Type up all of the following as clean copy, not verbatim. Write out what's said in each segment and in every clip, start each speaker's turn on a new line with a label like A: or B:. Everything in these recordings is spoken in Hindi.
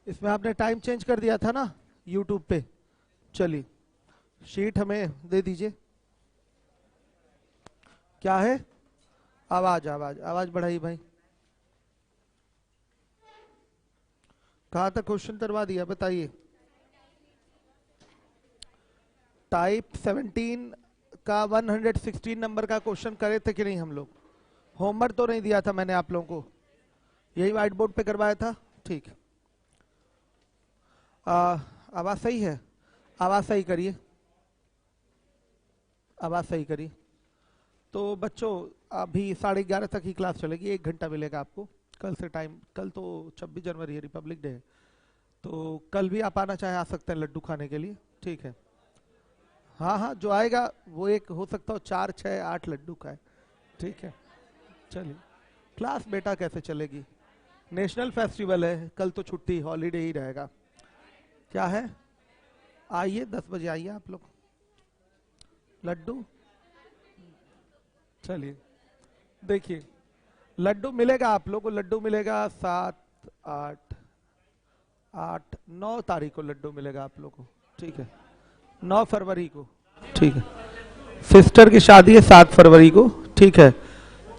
A: इसमें आपने टाइम चेंज कर दिया था ना यूट्यूब पे। चलिए शीट हमें दे दीजिए। क्या है? आवाज आवाज आवाज बढ़ाइए भाई। कहाँ तक क्वेश्चन करवा दिया बताइए। टाइप 17 का 116 नंबर का क्वेश्चन करे थे कि नहीं हम लोग? होमवर्क तो नहीं दिया था मैंने आप लोगों को, यही व्हाइट बोर्ड पे करवाया था। ठीक। आवाज सही है? आवाज सही करिए, आवाज सही करिए। तो बच्चों अभी 11:30 तक ही क्लास चलेगी, 1 घंटा मिलेगा आपको कल से टाइम। कल तो 26 जनवरी है, रिपब्लिक डे है, तो कल भी आप आना चाहे आ सकते हैं लड्डू खाने के लिए। ठीक है, हाँ हाँ जो आएगा वो एक हो सकता हो 4, 6, 8 लड्डू खाए। ठीक है चलिए। क्लास बेटा कैसे चलेगी, नेशनल फेस्टिवल है, कल तो छुट्टी हॉलीडे ही रहेगा। क्या है? आइए 10 बजे आइए आप लोग। लड्डू चलिए देखिए, लड्डू मिलेगा आप लोग को, लड्डू मिलेगा 7, 8, 9 तारीख को लड्डू मिलेगा आप लोग को। ठीक है 9 फरवरी को। ठीक है, सिस्टर की शादी है 7 फरवरी को। ठीक है,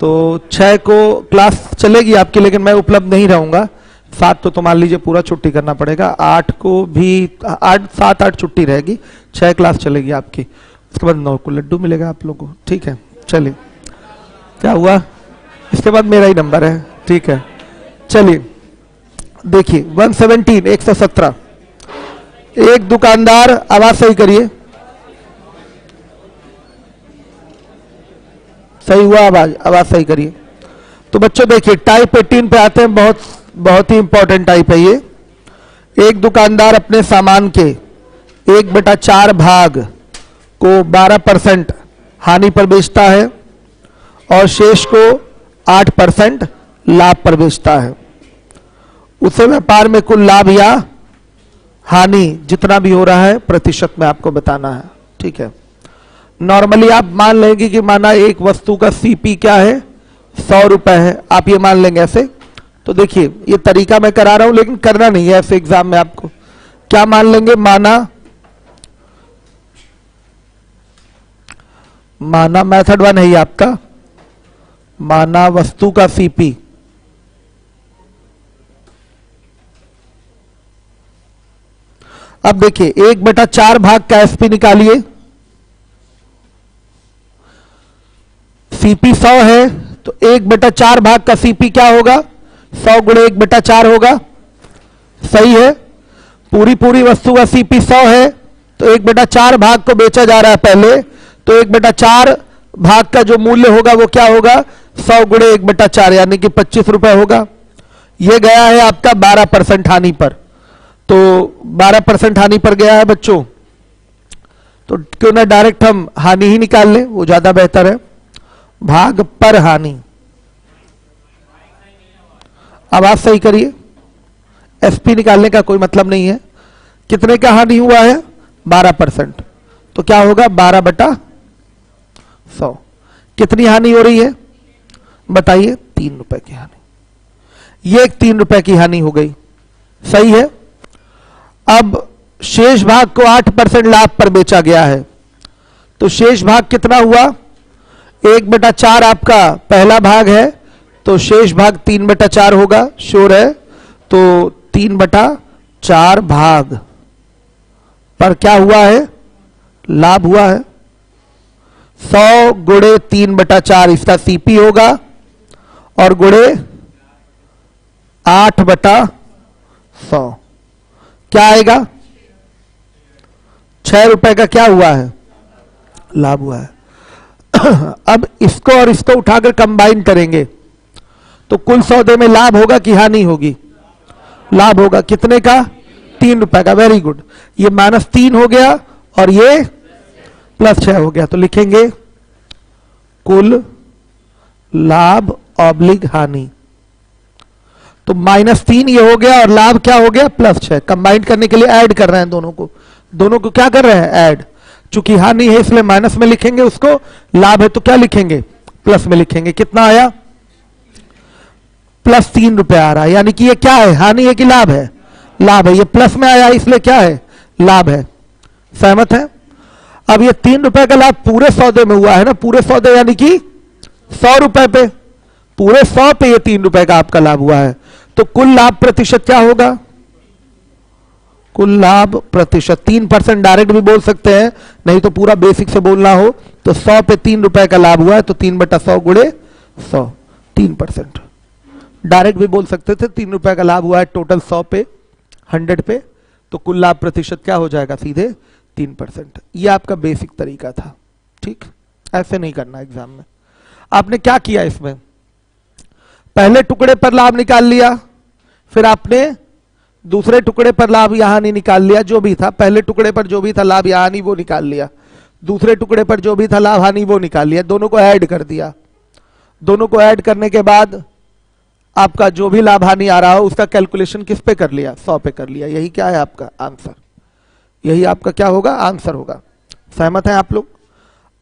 A: तो 6 को क्लास चलेगी आपकी, लेकिन मैं उपलब्ध नहीं रहूंगा। 7 तो मान लीजिए पूरा छुट्टी करना पड़ेगा। 8 को भी 7, 8 छुट्टी रहेगी, 6 क्लास चलेगी आपकी। उसके बाद 9 को लड्डू मिलेगा आप लोगों को। ठीक है चलिए, क्या हुआ? इसके बाद मेरा ही नंबर है। ठीक है चलिए देखिए 117 117। एक दुकानदार, आवाज सही करिए, सही हुआ? आवाज सही करिए। तो बच्चों देखिए टाइप 18 पे आते हैं, बहुत ही इंपॉर्टेंट टाइप है ये। एक दुकानदार अपने सामान के 1/4 भाग को 12% हानि पर बेचता है और शेष को 8% लाभ पर बेचता है। उसे व्यापार में कुल लाभ या हानि जितना भी हो रहा है प्रतिशत में आपको बताना है। ठीक है, नॉर्मली आप मान लेंगे कि माना एक वस्तु का सीपी क्या है, 100 रुपए है, आप ये मान लेंगे ऐसे। तो देखिए ये तरीका मैं करा रहा हूं, लेकिन करना नहीं है ऐसे एग्जाम में आपको। क्या मान लेंगे? माना मेथड 1 है ये आपका, माना वस्तु का सीपी अब देखिए 1/4 भाग का एसपी निकालिए। सीपी 100 है तो 1/4 भाग का सीपी क्या होगा? 100 गुणे 1/4 होगा। सही है, पूरी वस्तु का सीपी 100 है तो 1/4 भाग को बेचा जा रहा है पहले, तो 1/4 भाग का जो मूल्य होगा वो क्या होगा? 100 गुणे 1/4 यानी कि 25 रुपए होगा। ये गया है आपका 12% हानि पर, तो 12% हानि पर गया है बच्चों। तो क्यों ना डायरेक्ट हम हानि ही निकाल लें, वो ज्यादा बेहतर है। भाग पर हानि, आवाज सही करिए। एसपी निकालने का कोई मतलब नहीं है। कितने का हानि हुआ है? 12%, तो क्या होगा? 12/100। कितनी हानि हो रही है बताइए? 3 रुपए की हानि। ये 3 रुपए की हानि हो गई। सही है। अब शेष भाग को 8% लाभ पर बेचा गया है, तो शेष भाग कितना हुआ? 1/4 आपका पहला भाग है, तो शेष भाग 3/4 होगा, श्योर है। तो 3/4 भाग पर क्या हुआ है? लाभ हुआ है। 100 गुणे 3/4 इसका सीपी होगा, और गुणे 8/100 क्या आएगा? 6 रुपए का क्या हुआ है? लाभ हुआ है। अब इसको और इसको उठाकर कंबाइन करेंगे तो कुल सौदे में लाभ होगा कि हानि होगी? लाभ होगा। कितने का? 3 रुपए का। Very good. ये -3 हो गया और ये +6 हो गया, तो लिखेंगे कुल लाभ ऑब्लिक हानि। तो -3 ये हो गया और लाभ क्या हो गया? +6। कंबाइन करने के लिए ऐड कर रहे हैं दोनों को क्या कर रहे हैं? ऐड। चूंकि हानि है इसलिए माइनस में लिखेंगे उसको, लाभ है तो क्या लिखेंगे? प्लस में लिखेंगे। कितना आया? +3 रुपए आ रहा है, यानी कि ये क्या है? हानि है कि लाभ है? लाभ है, ये प्लस में आया इसलिए क्या है, लाभ है। सहमत है? अब ये 3 रुपए का लाभ पूरे सौदे में हुआ है ना, पूरे सौदे यानी कि 100 रुपए पे, पूरे 100 पे ये 3 रुपए का आपका लाभ हुआ है, तो कुल लाभ प्रतिशत क्या होगा, कुल लाभ प्रतिशत 3% डायरेक्ट भी बोल सकते हैं, नहीं तो पूरा बेसिक से बोलना हो तो 100 पे 3 रुपए का लाभ हुआ है तो 3/100 गुणे 100, 3%। डायरेक्ट भी बोल सकते थे 3 रुपए का लाभ हुआ है टोटल 100 पे 100 पे, तो कुल लाभ प्रतिशत क्या हो जाएगा, सीधे 3%। ये आपका बेसिक तरीका था। ठीक, ऐसे नहीं करना एग्जाम में। आपने क्या किया, इसमें पहले टुकड़े पर लाभ निकाल लिया, फिर आपने दूसरे टुकड़े पर लाभ यहां नहीं निकाल लिया, जो भी था पहले टुकड़े पर जो भी था लाभ यहां नहीं वो निकाल लिया, दूसरे टुकड़े पर जो भी था लाभ हानि वो निकाल लिया, दोनों को ऐड कर दिया। दोनों को ऐड करने के बाद आपका जो भी लाभ हानि आ रहा हो उसका कैलकुलेशन किस पे कर लिया, 100 पे कर लिया। यही क्या है आपका आंसर, यही आपका क्या होगा, आंसर होगा। सहमत हैं आप लोग?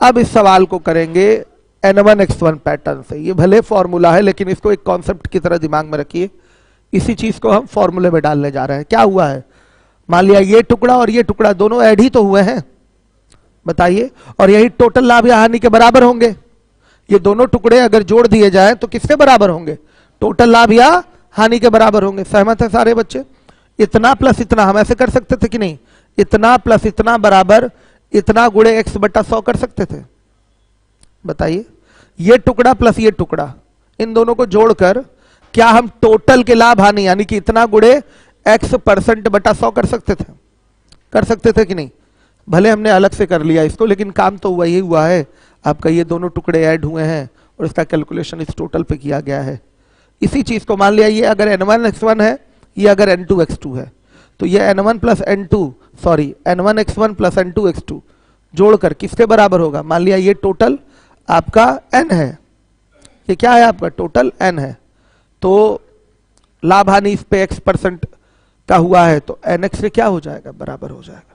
A: अब इस सवाल को करेंगे N1X1 पैटर्न से। ये भले फॉर्मूला है लेकिन इसको एक कॉन्सेप्ट की तरह दिमाग में रखिए, इसी चीज को हम फॉर्मूले में डालने जा रहे हैं। क्या हुआ है, मान लिया ये टुकड़ा और ये टुकड़ा दोनों ऐड ही तो हुए हैं, बताइए, और यही टोटल लाभ या हानि के बराबर होंगे। ये दोनों टुकड़े अगर जोड़ दिए जाएं तो किसके बराबर होंगे, टोटल लाभ या हानि के बराबर होंगे। सहमत है सारे बच्चे? इतना प्लस इतना हम ऐसे कर सकते थे कि नहीं, इतना प्लस इतना बराबर इतना गुणे x/100 कर सकते थे, बताइए। ये टुकड़ा प्लस ये टुकड़ा, इन दोनों को जोड़कर क्या हम टोटल के लाभ हानि यानी कि इतना गुणे x%/100 कर सकते थे, कर सकते थे कि नहीं? भले हमने अलग से कर लिया इसको, लेकिन काम तो वही हुआ है आपका। ये दोनों टुकड़े ऐड हुए हैं और इसका कैलकुलेशन इस टोटल पे किया गया है। इसी चीज को मान लिया ये अगर N1X1 है, ये अगर N2X2 है, तो ये N1 plus N2 sorry N1X1 plus N2X2 जोड़कर किसके बराबर होगा, मान लिया ये टोटल आपका n है, ये क्या है आपका टोटल n है, तो लाभ हानि इस पे x% का हुआ है तो nx से क्या हो जाएगा, बराबर हो जाएगा।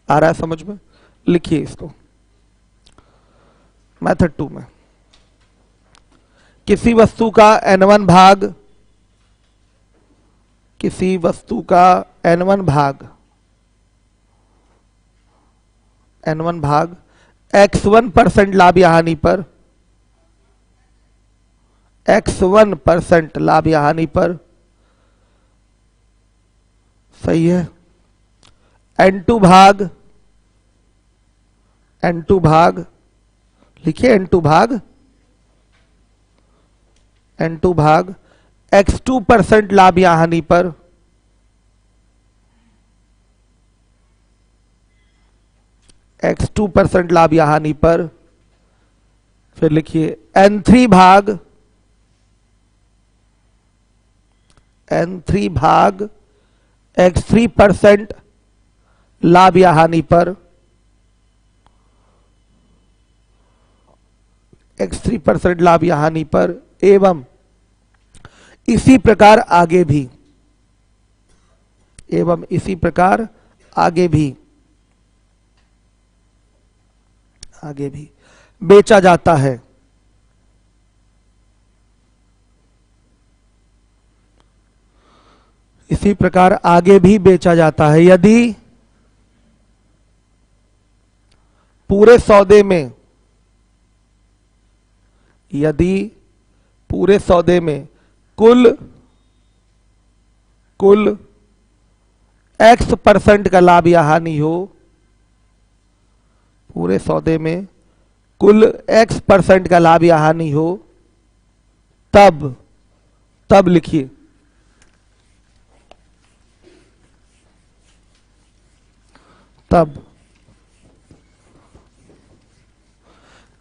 A: आ रहा है समझ में? लिखिए इसको मेथड 2 में। किसी वस्तु का n1 भाग, किसी वस्तु का n1 भाग x1% लाभ या हानि पर, x1% लाभ या हानि पर, सही है। n2 भाग लिखिए, n2 भाग x2% लाभ या हानि पर, x2% लाभ या हानि पर, फिर लिखिए n3 भाग x3% लाभ या हानि पर, x3% लाभ या हानि पर, एवं इसी प्रकार आगे भी, एवं इसी प्रकार आगे भी बेचा जाता है। इसी प्रकार आगे भी बेचा जाता है यदि पूरे सौदे में, यदि पूरे सौदे में कुल x% का लाभ या हानि हो, पूरे सौदे में कुल x% का लाभ या हानि हो, तब लिखिए तब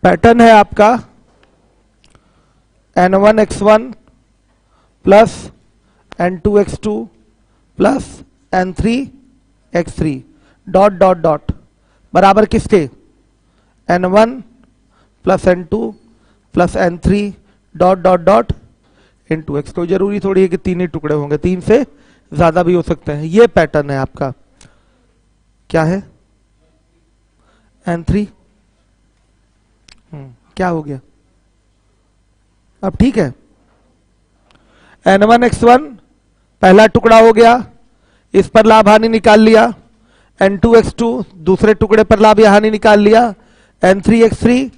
A: पैटर्न है आपका N1X1 plus N2X2 plus N3X3 dot dot dot बराबर किसके, N1 plus N2 plus N3 dot dot dot N2X। कोई जरूरी थोड़ी है कि 3 ही टुकड़े होंगे, 3 से ज्यादा भी हो सकते हैं। ये पैटर्न है आपका, क्या है N3, क्या हो गया अब, ठीक है। N1X1 पहला टुकड़ा हो गया, इस पर लाभ हानि निकाल लिया, N2X2 दूसरे टुकड़े पर लाभ या हानि निकाल लिया, N3X3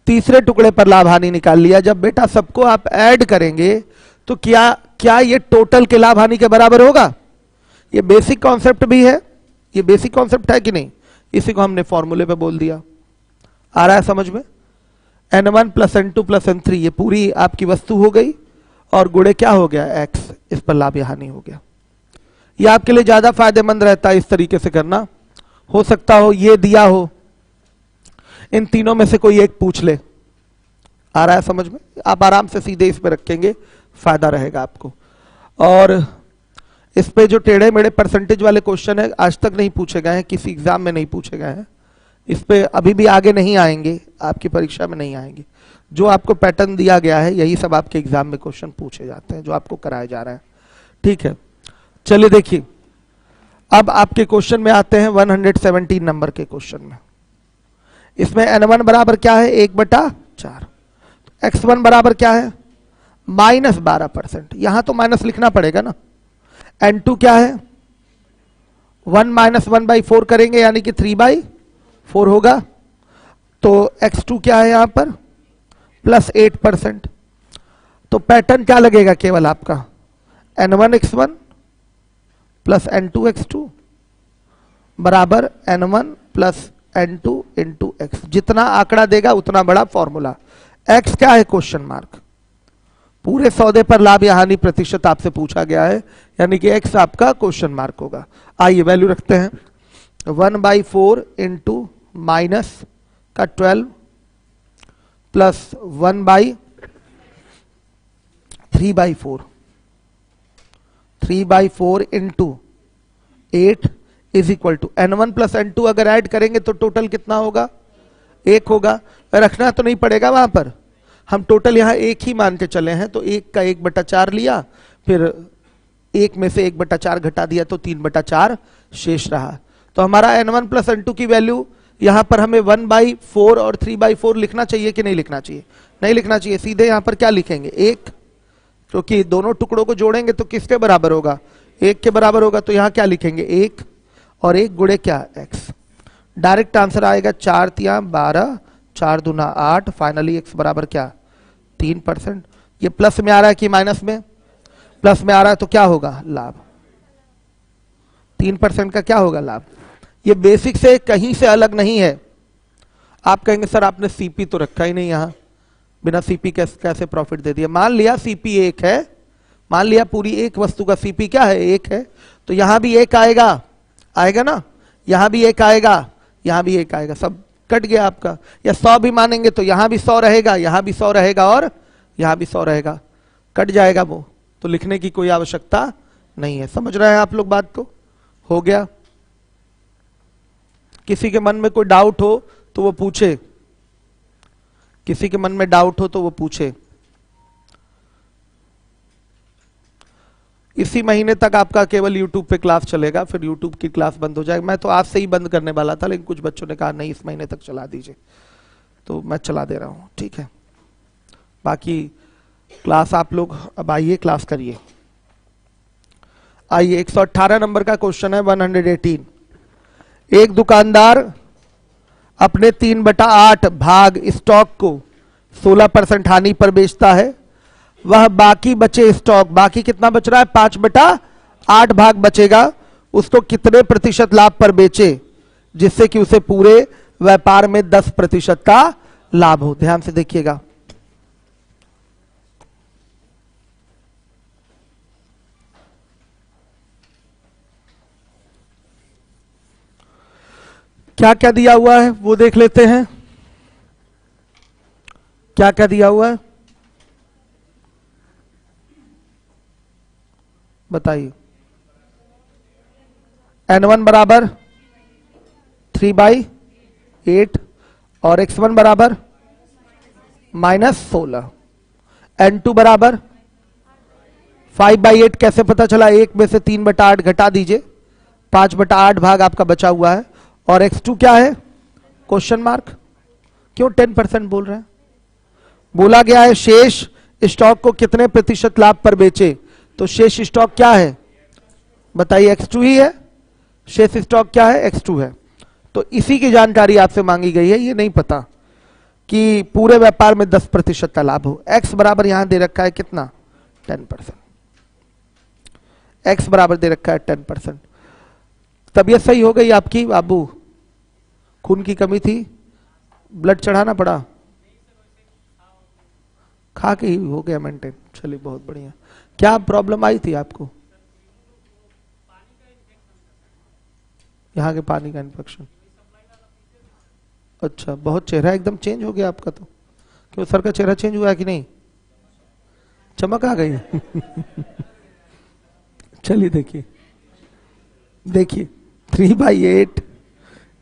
A: तीसरे टुकड़े पर लाभ हानि निकाल लिया। जब बेटा सबको आप ऐड करेंगे तो क्या ये टोटल के लाभ हानि के बराबर होगा? ये बेसिक कॉन्सेप्ट भी है, ये बेसिक कॉन्सेप्ट है कि नहीं? इसी को हमने फॉर्मूले पे बोल दिया। आ रहा है समझ में? N1 plus N2 plus N3 ये पूरी आपकी वस्तु हो गई और गुणे क्या हो गया? X, इस पर लाभ या हानि हो गया। ये आपके लिए ज्यादा फायदेमंद रहता है इस तरीके से करना। हो सकता हो ये दिया हो, इन तीनों में से कोई एक पूछ ले। आ रहा है समझ में? आप आराम से सीधे इस पे रखेंगे, फायदा रहेगा आपको। और इस पे जो टेढ़े मेढ़े परसेंटेज वाले क्वेश्चन है आज तक नहीं पूछे गए हैं, किसी एग्जाम में नहीं पूछे गए हैं, इस पे अभी भी आगे नहीं आएंगे, आपकी परीक्षा में नहीं आएंगे। जो आपको पैटर्न दिया गया है यही सब आपके एग्जाम में क्वेश्चन पूछे जाते हैं, जो आपको कराए जा रहे हैं। ठीक है, चलिए देखिए अब आपके क्वेश्चन में आते हैं 117 नंबर के क्वेश्चन में। इसमें N1 बराबर क्या है? 1/4। X1 बराबर क्या है? -12%। यहां तो माइनस लिखना पड़ेगा ना। N2 क्या है? 1 - 1/4 करेंगे यानी कि 3/4 होगा। तो X2 क्या है यहां पर? +8%। तो पैटर्न क्या लगेगा केवल आपका? N1X1 प्लस N2X2 बराबर N1 plus N2 into X। जितना आंकड़ा देगा उतना बड़ा फॉर्मूला। X क्या है? Question mark. पूरे सौदे पर लाभ या हानि प्रतिशत आपसे पूछा गया है, यानी कि X आपका क्वेश्चन मार्क होगा। आइए वैल्यू रखते हैं। 1/4 इंटू माइनस का 12 plus 1/3/4 3/4 into 8 is equal to N1 plus N2 अगर ऐड करेंगे तो टोटल कितना होगा? 1 होगा। रखना तो नहीं पड़ेगा वहां पर, हम टोटल यहां 1 ही मान के चले हैं, तो 1 का 1/4 लिया, फिर 1 में से 1/4 घटा दिया तो 3/4 शेष रहा। तो हमारा N1 प्लस N2 की वैल्यू यहां पर हमें 1/4 और 3/4 लिखना चाहिए कि नहीं लिखना चाहिए? नहीं लिखना चाहिए। सीधे यहां पर क्या लिखेंगे? 1, क्योंकि दोनों टुकड़ों को जोड़ेंगे तो किसके बराबर होगा? 1 के बराबर होगा। तो यहां क्या लिखेंगे? 1 और 1 गुणे क्या? X। डायरेक्ट आंसर आएगा 4 तिया 12, 4 दूना 8, फाइनली X बराबर क्या? 3%। ये प्लस में आ रहा है कि माइनस में? प्लस में आ रहा है, तो क्या होगा? लाभ। 3% का क्या होगा? लाभ। ये बेसिक से कहीं से अलग नहीं है। आप कहेंगे सर आपने सीपी तो रखा ही नहीं यहां, बिना सीपी कैसे प्रॉफिट दे दिया? मान लिया सीपी 1 है, मान लिया पूरी एक वस्तु का सीपी क्या है? 1 है, तो यहां भी 1 आएगा, आएगा ना? यहां भी 1 आएगा, यहां भी 1 आएगा, सब कट गया आपका। या 100 भी मानेंगे तो यहां भी 100 रहेगा, यहां भी 100 रहेगा और यहां भी 100 रहेगा, कट जाएगा वो, तो लिखने की कोई आवश्यकता नहीं है। समझ रहे हैं आप लोग बात को? हो गया? किसी के मन में कोई डाउट हो तो वो पूछे, किसी के मन में डाउट हो तो वो पूछे। इसी महीने तक आपका केवल YouTube पे क्लास चलेगा, फिर YouTube की क्लास बंद हो जाएगी। मैं तो आज से ही बंद करने वाला था, लेकिन कुछ बच्चों ने कहा नहीं इस महीने तक चला दीजिए, तो मैं चला दे रहा हूं। ठीक है, बाकी क्लास आप लोग अब आइए क्लास करिए। आइए 118 नंबर का क्वेश्चन है 118। एक दुकानदार अपने 3/8 भाग स्टॉक को 16% हानि पर बेचता है। वह बाकी बचे स्टॉक, बाकी कितना बच रहा है? 5/8 भाग बचेगा, उसको कितने प्रतिशत लाभ पर बेचे जिससे कि उसे पूरे व्यापार में 10% का लाभ हो? ध्यान से देखिएगा। क्या क्या दिया हुआ है वो देख लेते हैं। क्या क्या दिया हुआ है बताइए। N1 बराबर 3/8 और X1 बराबर -16। N2 बराबर 5/8। कैसे पता चला? 1 में से 3/8 घटा दीजिए, 5/8 भाग आपका बचा हुआ है। और X2 क्या है? Question mark. क्यों 10% बोल रहे हैं? बोला गया है शेष स्टॉक को कितने प्रतिशत लाभ पर बेचे, तो शेष स्टॉक क्या है? बताइए X2 ही है, शेष स्टॉक क्या है, X2 है। तो इसी की जानकारी आपसे मांगी गई है, ये नहीं पता कि पूरे व्यापार में 10% का लाभ हो। X बराबर यहां दे रखा है कितना, 10%। X बराबर दे रखा है 10%। तबीयत सही हो गई आपकी बाबू? खून की कमी थी, ब्लड चढ़ाना पड़ा? खा के ही हो गया मेंटेन, चलिए बहुत बढ़िया। क्या प्रॉब्लम आई थी आपको? यहाँ के पानी का इन्फेक्शन। अच्छा, बहुत चेहरा एकदम चेंज हो गया आपका। तो क्यों, सर का चेहरा चेंज हुआ है कि नहीं? चमक आ गई? चलिए देखिए, देखिए 3/8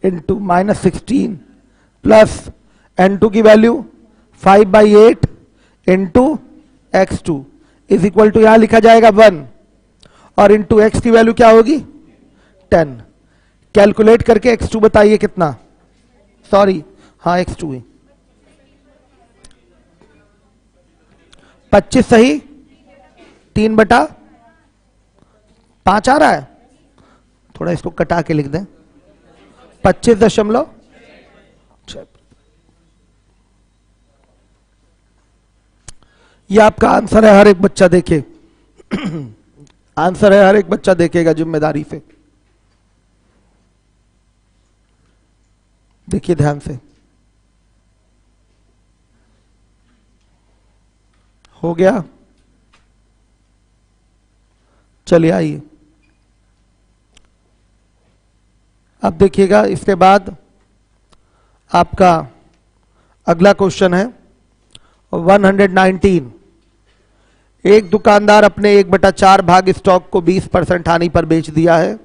A: इंटू -16 प्लस N2 की value 5/8 into X2 is equal to, यहां लिखा जाएगा 1 और इंटू X की वैल्यू क्या होगी, 10। कैलकुलेट करके X2 बताइए कितना, सॉरी हाँ X2 ही 25 सही, 3/5 आ रहा है, थोड़ा इसको कटा के लिख दें, 25.6। ये आपका आंसर है, हर एक बच्चा देखे। आंसर है, हर एक बच्चा देखेगा जिम्मेदारी से। देखिए ध्यान से, हो गया? चलिए आइए, अब देखिएगा इसके बाद आपका अगला क्वेश्चन है 119। एक दुकानदार अपने 1/4 भाग स्टॉक को 20% हानि पर बेच दिया है।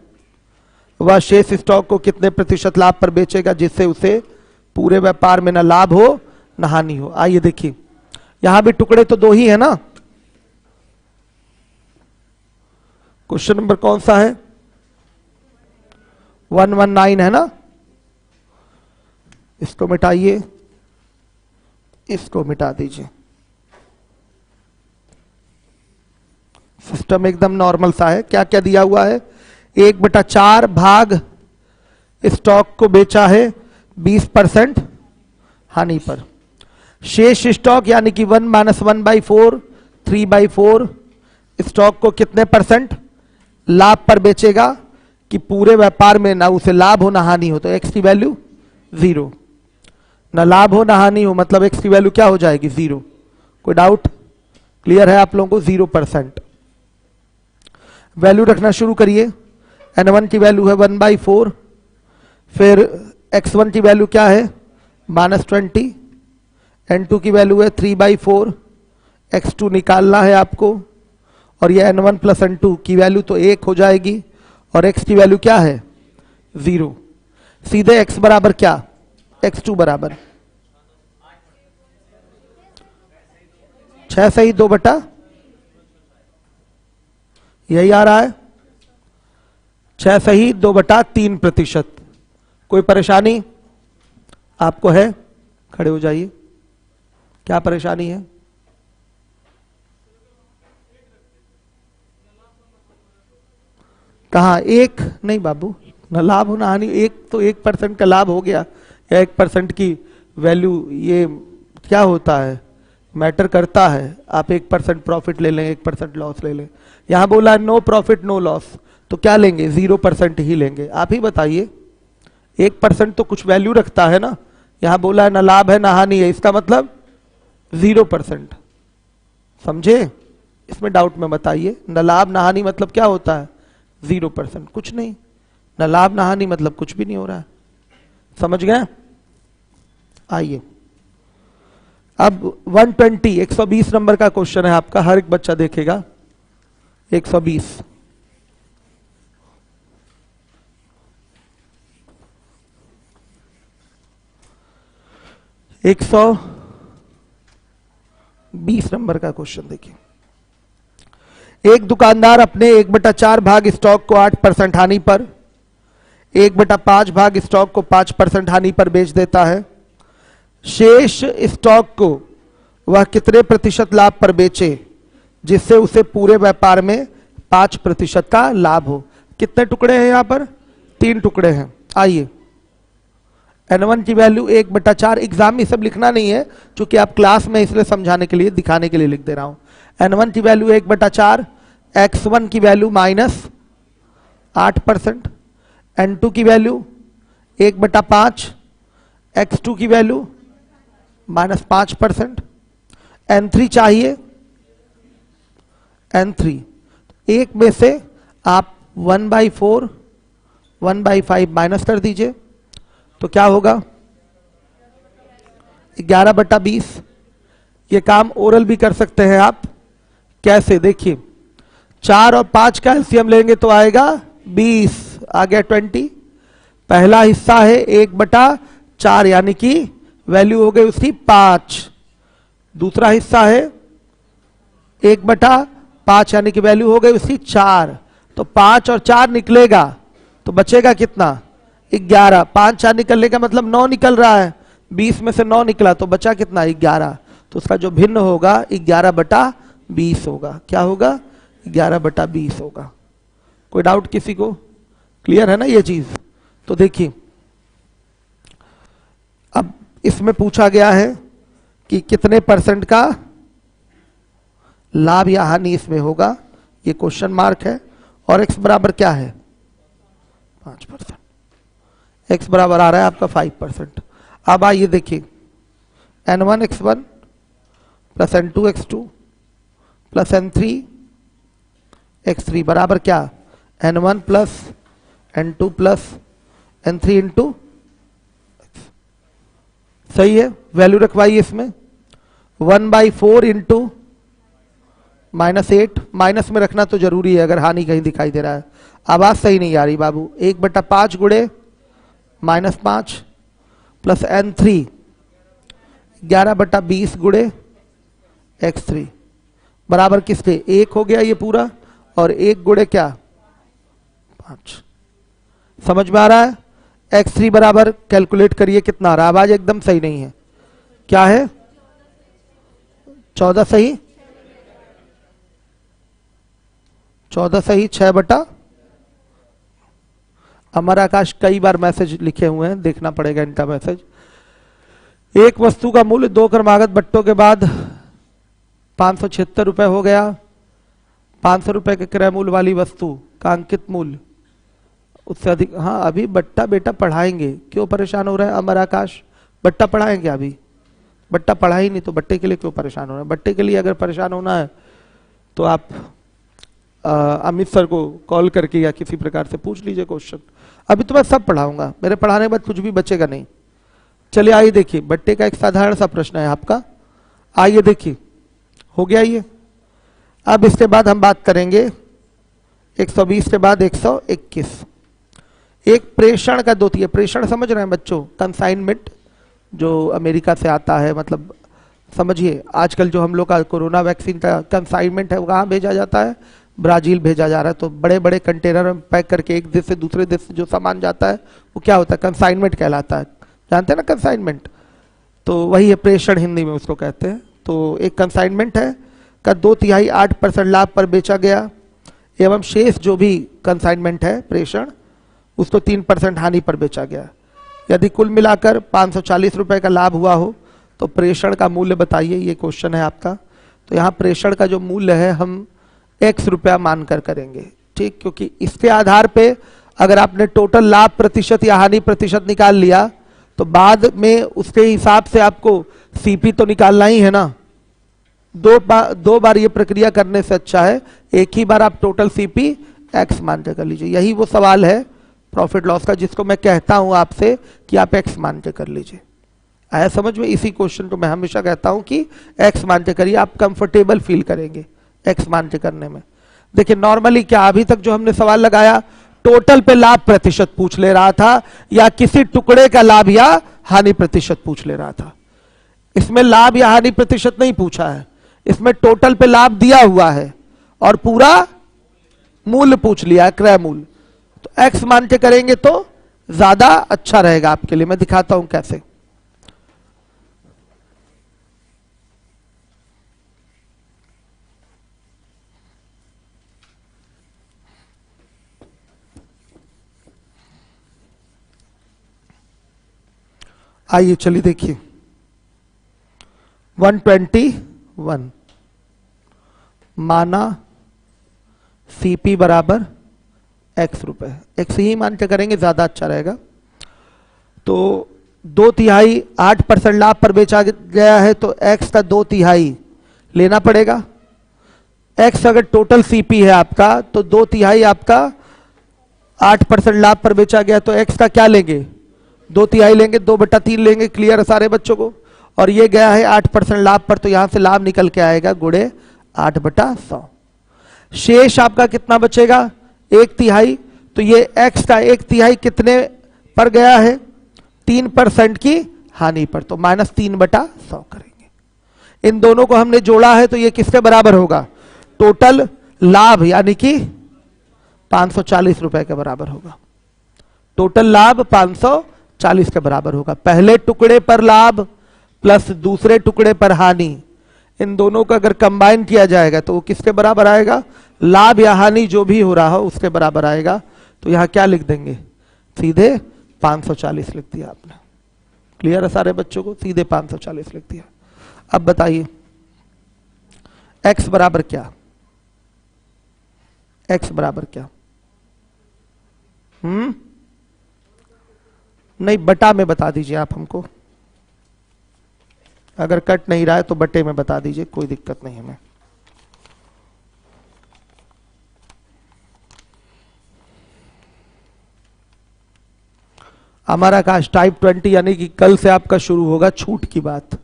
A: वह शेष स्टॉक को कितने प्रतिशत लाभ पर बेचेगा जिससे उसे पूरे व्यापार में न लाभ हो न हानि हो? आइए देखिए, यहां भी टुकड़े तो 2 ही है ना। क्वेश्चन नंबर कौन सा है, 119 है ना। इसको मिटाइए, इसको मिटा दीजिए। सिस्टम एकदम नॉर्मल सा है। क्या क्या दिया हुआ है, 1/4 भाग स्टॉक को बेचा है 20% हानि पर। शेष स्टॉक यानी कि 1 - 1/4 3/4 स्टॉक को कितने % लाभ पर बेचेगा कि पूरे व्यापार में ना उसे लाभ हो ना हानि हो? तो X की वैल्यू 0, ना लाभ हो ना हानि हो, मतलब X की वैल्यू क्या हो जाएगी, 0। कोई डाउट? क्लियर है आप लोगों को? 0%। वैल्यू रखना शुरू करिए। N1 की वैल्यू है 1/4, फिर X1 की वैल्यू क्या है, -20, N2 की वैल्यू है 3/4, X2 निकालना है आपको, और ये N1 + N2 की वैल्यू तो 1 हो जाएगी, और X की वैल्यू क्या है, 0। सीधे X बराबर क्या, X2 बराबर 6 सही 2/, यही आ रहा है, 6 सही 2/3%। कोई परेशानी आपको है? खड़े हो जाइए, क्या परेशानी है? कहा 1 नहीं बाबू, न लाभ हो ना हानि। 1 तो 1% का लाभ हो गया, या 1% की वैल्यू, ये क्या होता है, मैटर करता है। आप 1% प्रॉफिट ले लें, 1% लॉस ले लें। यहां बोला नो प्रॉफिट नो लॉस, तो क्या लेंगे, 0% ही लेंगे। आप ही बताइए, 1% तो कुछ वैल्यू रखता है ना। यहां बोला है ना लाभ है ना हानि है, इसका मतलब 0%। समझे? इसमें डाउट में बताइए। न लाभ ना हानि मतलब क्या होता है, 0%, कुछ नहीं। न लाभ ना हानि मतलब कुछ भी नहीं हो रहा है। समझ गए? आइए अब 120 नंबर का क्वेश्चन है आपका, हर एक बच्चा देखेगा। 120 नंबर का क्वेश्चन देखिए। एक दुकानदार अपने 1/4 भाग स्टॉक को 8% हानि पर, 1/5 भाग स्टॉक को 5% हानि पर बेच देता है। शेष स्टॉक को वह कितने प्रतिशत लाभ पर बेचे जिससे उसे पूरे व्यापार में 5% का लाभ हो? कितने टुकड़े हैं यहां पर? 3 टुकड़े हैं। आइए n1 की वैल्यू 1/4, एग्जाम में सब लिखना नहीं है क्योंकि आप क्लास में इसलिए समझाने के लिए दिखाने के लिए लिख दे रहा हूं। n1 की वैल्यू 1/4, x1 की वैल्यू -8%, n2 की वैल्यू 1/5, x2 की वैल्यू -5%, n3 चाहिए, n3 एक में से आप 1/4 1/5 माइनस कर दीजिए तो क्या होगा? 11/20। ये काम ओरल भी कर सकते हैं आप। कैसे? देखिए 4 और 5 का एलसीएम लेंगे तो आएगा 20, आ गया 20। पहला हिस्सा है 1/4 यानी कि वैल्यू हो गई उसकी 5। दूसरा हिस्सा है 1/5 यानी कि वैल्यू हो गई उसकी 4। तो 5 और 4 निकलेगा तो बचेगा कितना? 11। 5 4 निकलने का मतलब 9 निकल रहा है, 20 में से 9 निकला तो बचा कितना? 11। तो उसका जो भिन्न होगा 11/20 होगा। क्या होगा? 11/20 होगा। कोई डाउट किसी को? क्लियर है ना ये चीज? तो देखिए अब इसमें पूछा गया है कि कितने परसेंट का लाभ या हानि इसमें होगा, ये क्वेश्चन मार्क है। और x बराबर क्या है? 5%। x बराबर आ रहा है आपका 5%। अब आइए देखिए n1 x1 plus n2 x2 plus n3 x3 बराबर क्या? n1 plus n2 plus n3 into. सही है, वैल्यू रखवाइए इसमें 1/4 इंटू -8। माइनस में रखना तो जरूरी है अगर हानि कहीं दिखाई दे रहा है। आवाज सही नहीं आ रही बाबू। 1/5 गुणे -5 प्लस n3 11/20 गुणे x3 बराबर किसके? 1 हो गया ये पूरा, और 1 गुणे क्या? 5। समझ में आ रहा है? x3 बराबर कैलकुलेट करिए कितना आ रहा है। आवाज एकदम सही नहीं है। क्या है? 14 सही, 14 सही, 6 अमर आकाश कई बार मैसेज लिखे हुए हैं, देखना पड़ेगा इनका मैसेज। एक वस्तु का मूल्य 2 क्रमागत बट्टों के बाद 576 रुपए हो गया। 500 रुपए के क्रय मूल्य वाली वस्तु का अंकित मूल्य उससे अधिक। हाँ अभी बट्टा बेटा पढ़ाएंगे, क्यों परेशान हो रहे हैं अमर आकाश? बट्टा पढ़ाएंगे अभी। बट्टा पढ़ा ही नहीं तो बट्टे के लिए क्यों परेशान हो रहे हैं? बट्टे के लिए अगर परेशान होना है तो आप अमित सर को कॉल करके या किसी प्रकार से पूछ लीजिए क्वेश्चन। अभी तो मैं सब पढ़ाऊंगा, मेरे पढ़ाने के बाद कुछ भी बचेगा नहीं। चलिए आइए देखिए, बट्टे का एक साधारण सा प्रश्न है आपका। आइए देखिए, हो गया ये। अब इसके बाद हम बात करेंगे 120 के बाद 121। एक प्रेषण का द्वितीय। प्रेषण समझ रहे हैं बच्चों? कंसाइनमेंट जो अमेरिका से आता है, मतलब समझिए आजकल जो हम लोग का कोरोना वैक्सीन का कंसाइनमेंट है वो कहाँ भेजा जाता है? ब्राजील भेजा जा रहा है। तो बड़े बड़े कंटेनर में पैक करके एक देश से दूसरे देश से जो सामान जाता है वो क्या होता है? कंसाइनमेंट कहलाता है। जानते हैं ना कंसाइनमेंट? तो वही है प्रेषण, हिंदी में उसको कहते हैं। तो एक कंसाइनमेंट है का 2/3 8% लाभ पर बेचा गया, एवं शेष जो भी कंसाइनमेंट है प्रेषण उसको 3% हानि पर बेचा गया। यदि कुल मिलाकर 540 रुपए का लाभ हुआ हो तो प्रेषण का मूल्य बताइए। ये क्वेश्चन है आपका। तो यहाँ प्रेषण का जो मूल्य है हम x रुपया मानकर करेंगे, ठीक? क्योंकि इसके आधार पे अगर आपने टोटल लाभ प्रतिशत या हानि प्रतिशत निकाल लिया तो बाद में उसके हिसाब से आपको सीपी तो निकालना ही है ना। दो बार ये प्रक्रिया करने से अच्छा है एक ही बार आप टोटल सीपी x मान के कर लीजिए। यही वो सवाल है प्रॉफिट लॉस का जिसको मैं कहता हूं आपसे कि आप x मान के कर लीजिए। आया समझ में? इसी क्वेश्चन को मैं हमेशा कहता हूं कि x मान के करिए, आप कंफर्टेबल फील करेंगे x मान के करने में। देखिए नॉर्मली क्या अभी तक जो हमने सवाल लगाया टोटल पे लाभ प्रतिशत पूछ ले रहा था या किसी टुकड़े का लाभ या हानि प्रतिशत पूछ ले रहा था। इसमें लाभ या हानि प्रतिशत नहीं पूछा है, इसमें टोटल पे लाभ दिया हुआ है और पूरा मूल्य पूछ लिया है, क्रय मूल्य। तो x मान के करेंगे तो ज्यादा अच्छा रहेगा आपके लिए। मैं दिखाता हूं कैसे। आइए चलिए देखिए 121 माना सीपी बराबर एक्स रुपए, एक्स ही मान के करेंगे ज्यादा अच्छा रहेगा। तो 2/3 8% लाभ पर बेचा गया है तो एक्स का 2/3 लेना पड़ेगा। एक्स अगर टोटल सीपी है आपका तो 2/3 आपका 8% लाभ पर बेचा गया तो एक्स का क्या लेंगे 2/3 लेंगे, 2/3 लेंगे। क्लियर है सारे बच्चों को। और ये गया है 8% लाभ पर तो यहां से लाभ निकल के आएगा गुणे 8/100। शेष आपका कितना बचेगा 1/3। तो ये एक्स का 1/3 कितने पर गया है 3% की हानि पर, तो -3/100 करेंगे। इन दोनों को हमने जोड़ा है तो ये किसके बराबर होगा टोटल लाभ, यानी कि 540 रुपए के बराबर होगा। टोटल लाभ 540 के बराबर होगा। पहले टुकड़े पर लाभ प्लस दूसरे टुकड़े पर हानि, इन दोनों का अगर कंबाइन किया जाएगा तो वो किसके बराबर आएगा, लाभ या हानि जो भी हो रहा हो उसके बराबर आएगा। तो यहां क्या लिख देंगे, सीधे 540 लिख दिया आपने। क्लियर है सारे बच्चों को, सीधे 540 लिख दिया। अब बताइए x बराबर क्या, x बराबर क्या, नहीं बटा में बता दीजिए आप हमको, अगर कट नहीं रहा है तो बटे में बता दीजिए, कोई दिक्कत नहीं हमें। हमारा काश टाइप 20 यानी कि कल से आपका शुरू होगा छूट की बात,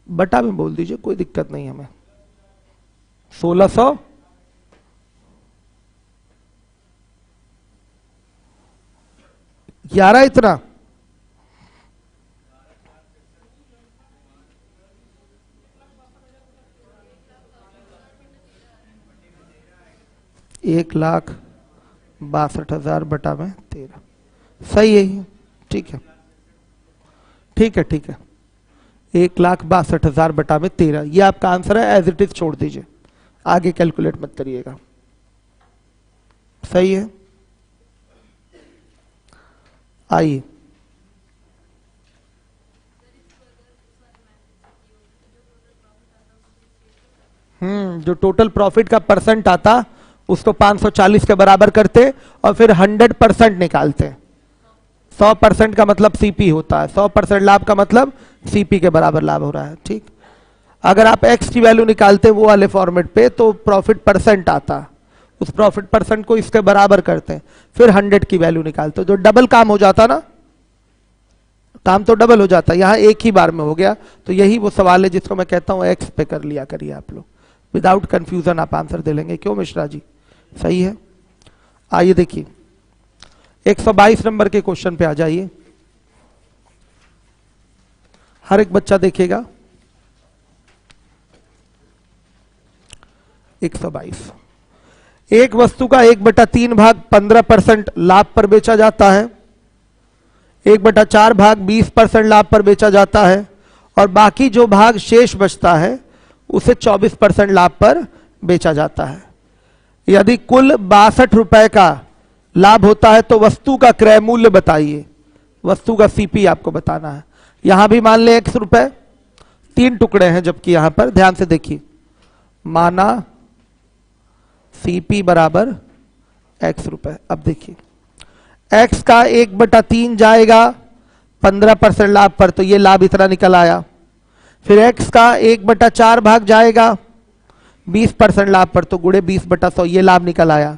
A: बटा में बोल दीजिए, कोई दिक्कत नहीं हमें। 1600 11 इतना, एक 1,62,000 बटा में 13, सही है ये, ठीक है ठीक है ठीक है। 1,62,000 बटा में 13 ये आपका आंसर है। एज इट इज छोड़ दीजिए, आगे कैलकुलेट मत करिएगा, सही है। आइए जो टोटल प्रॉफिट का परसेंट आता उसको 540 के बराबर करते और फिर 100% निकालते। 100% का मतलब सीपी होता है, 100% लाभ का मतलब सीपी के बराबर लाभ हो रहा है, ठीक। अगर आप एक्स की वैल्यू निकालते वो वाले फॉर्मेट पे तो प्रॉफिट परसेंट आता, उस प्रॉफिट परसेंट को इसके बराबर करते हैं, फिर 100 की वैल्यू निकालते, जो डबल काम हो जाता ना, काम तो डबल हो जाता, यहां एक ही बार में हो गया। तो यही वो सवाल है जिसको मैं कहता हूं एक्स पे कर लिया करिए आप लोग, विदाउट कंफ्यूजन आप आंसर दे लेंगे। क्यों मिश्रा जी, सही है। आइए देखिए 122 नंबर के क्वेश्चन पे आ जाइए, हर एक बच्चा देखेगा। 122 एक वस्तु का 1/3 भाग 15% लाभ पर बेचा जाता है, 1/4 भाग 20% लाभ पर बेचा जाता है और बाकी जो भाग शेष बचता है उसे 24% लाभ पर बेचा जाता है। यदि कुल 62 रुपए का लाभ होता है तो वस्तु का क्रय मूल्य बताइए। वस्तु का सीपी आपको बताना है। यहां भी मान ले x रुपए, 3 टुकड़े हैं जबकि यहां पर ध्यान से देखिए, माना सीपी बराबर x रुपए। अब देखिए x का 1/3 जाएगा 15% लाभ पर तो ये लाभ इतना निकल आया। फिर x का 1/4 भाग जाएगा 20% लाभ पर तो गुणे 20/100 ये लाभ निकल आया।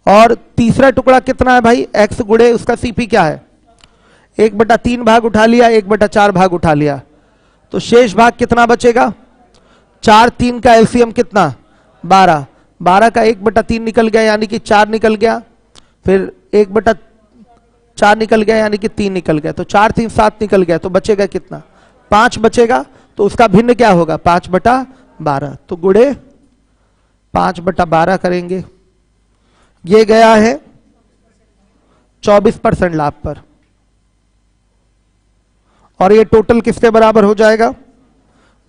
A: और तीसरा टुकड़ा कितना है भाई, x गुणे उसका सीपी क्या है, 1/3 भाग उठा लिया, 1/4 भाग उठा लिया, तो शेष भाग कितना बचेगा, 4 3 का एलसीएम कितना 12, 12 का 1/3 निकल गया यानी कि 4 निकल गया, फिर 1/4 निकल गया यानी कि 3 निकल गया, तो 4 3 7 निकल गया, तो बचेगा कितना 5 बचेगा। तो उसका भिन्न क्या होगा 5/12, तो गुणे 5/12 करेंगे। ये गया है 24% लाभ पर और ये टोटल किसके बराबर हो जाएगा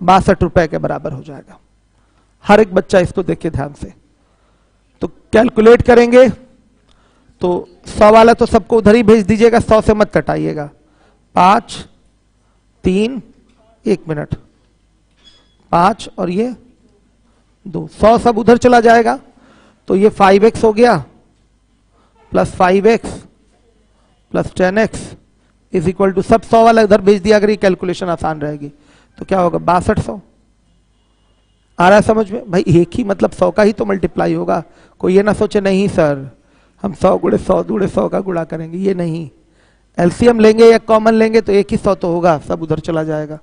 A: 62 रुपए के बराबर हो जाएगा। हर एक बच्चा इसको देखिए ध्यान से, तो कैलकुलेट करेंगे तो 100 वाला तो सबको उधर ही भेज दीजिएगा, 100 से मत कटाइएगा। 5 3 1 मिनट 5 और ये 2, 100 सब उधर चला जाएगा। तो ये 5x हो गया plus 5x plus 10x is equal to, सब 100 वाला इधर भेज दिया, अगर ये कैलकुलेशन आसान रहेगी तो क्या होगा 6200। आ रहा है समझ में भाई? एक ही मतलब 100 का ही तो मल्टीप्लाई होगा। कोई ये ना सोचे नहीं सर हम 100 गुणे 100 गुणे 100 का गुणा करेंगे, ये नहीं। एलसीएम लेंगे या कॉमन लेंगे तो एक ही 100 तो होगा, सब उधर चला जाएगा।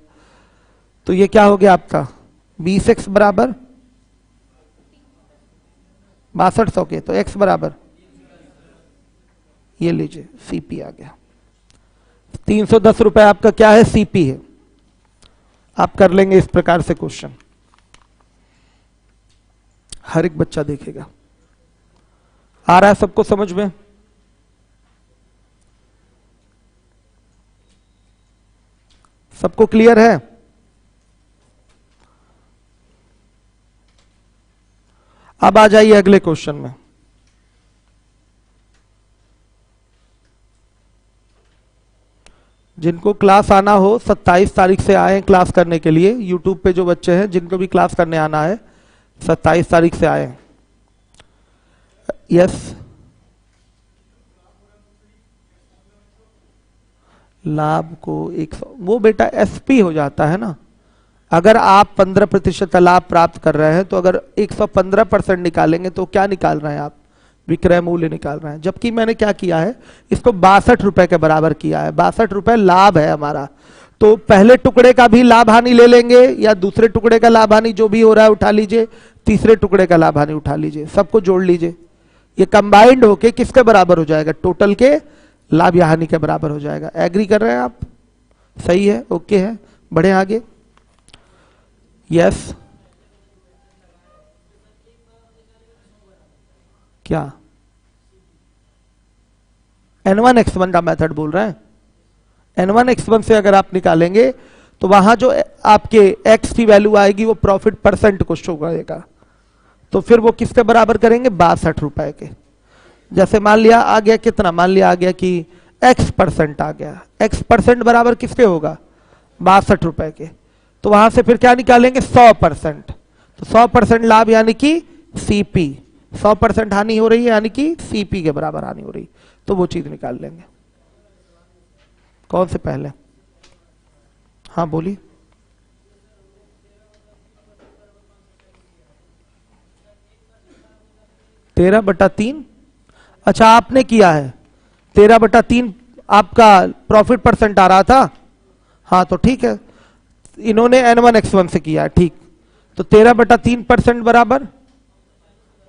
A: तो ये क्या हो गया आपका 20x बराबर 6200 के, तो x बराबर ये लीजिए सीपी आ गया। 310 रुपए आपका क्या है सीपी है। आप कर लेंगे इस प्रकार से क्वेश्चन, हर एक बच्चा देखेगा। आ रहा है सबको समझ में? सबको क्लियर है? अब आ जाइए अगले क्वेश्चन में। जिनको क्लास आना हो 27 तारीख से आए क्लास करने के लिए। यूट्यूब पे जो बच्चे हैं जिनको भी क्लास करने आना है 27 तारीख से आए। यस लाभ को 100 वो बेटा एसपी हो जाता है ना। अगर आप 15% लाभ प्राप्त कर रहे हैं तो अगर 115% निकालेंगे तो क्या निकाल रहे हैं आप? विक्रय मूल्य निकाल रहे हैं। जबकि मैंने क्या किया है इसको 62 रुपए के बराबर किया है। 62 रुपए लाभ है हमारा, तो पहले टुकड़े का भी लाभ हानि ले लेंगे या दूसरे टुकड़े का लाभ हानि जो भी हो रहा है उठा लीजिए, तीसरे टुकड़े का लाभ हानि उठा लीजिए, सबको जोड़ लीजिए। ये कंबाइंड होके किसके बराबर हो जाएगा? टोटल के लाभ या हानि के बराबर हो जाएगा। एग्री कर रहे हैं आप? सही है, ओके है, बढ़े आगे। यस क्या N1 X1 का मेथड बोल रहे हैं? N1 X1 से अगर आप निकालेंगे तो वहां जो आपके X की वैल्यू आएगी वो प्रॉफिट परसेंट को शो करेगा। तो फिर वो किसके बराबर करेंगे? 62 रुपए के। जैसे मान लिया आ गया कितना, मान लिया आ गया कि X% आ गया। X% बराबर किसके होगा? 62 रुपए के। तो वहां से फिर क्या निकालेंगे? 100%। तो 100% लाभ यानी कि सीपी, 100% हानि हो रही है यानी कि सीपी के बराबर हानि हो रही, तो वो चीज निकाल लेंगे। कौन से पहले? हाँ बोलिए। तेरह बटा तीन। अच्छा आपने किया है 13/3 आपका प्रॉफिट परसेंट आ रहा था। हाँ तो ठीक है, इन्होंने N1 X1 से किया है, ठीक। तो 13/3% बराबर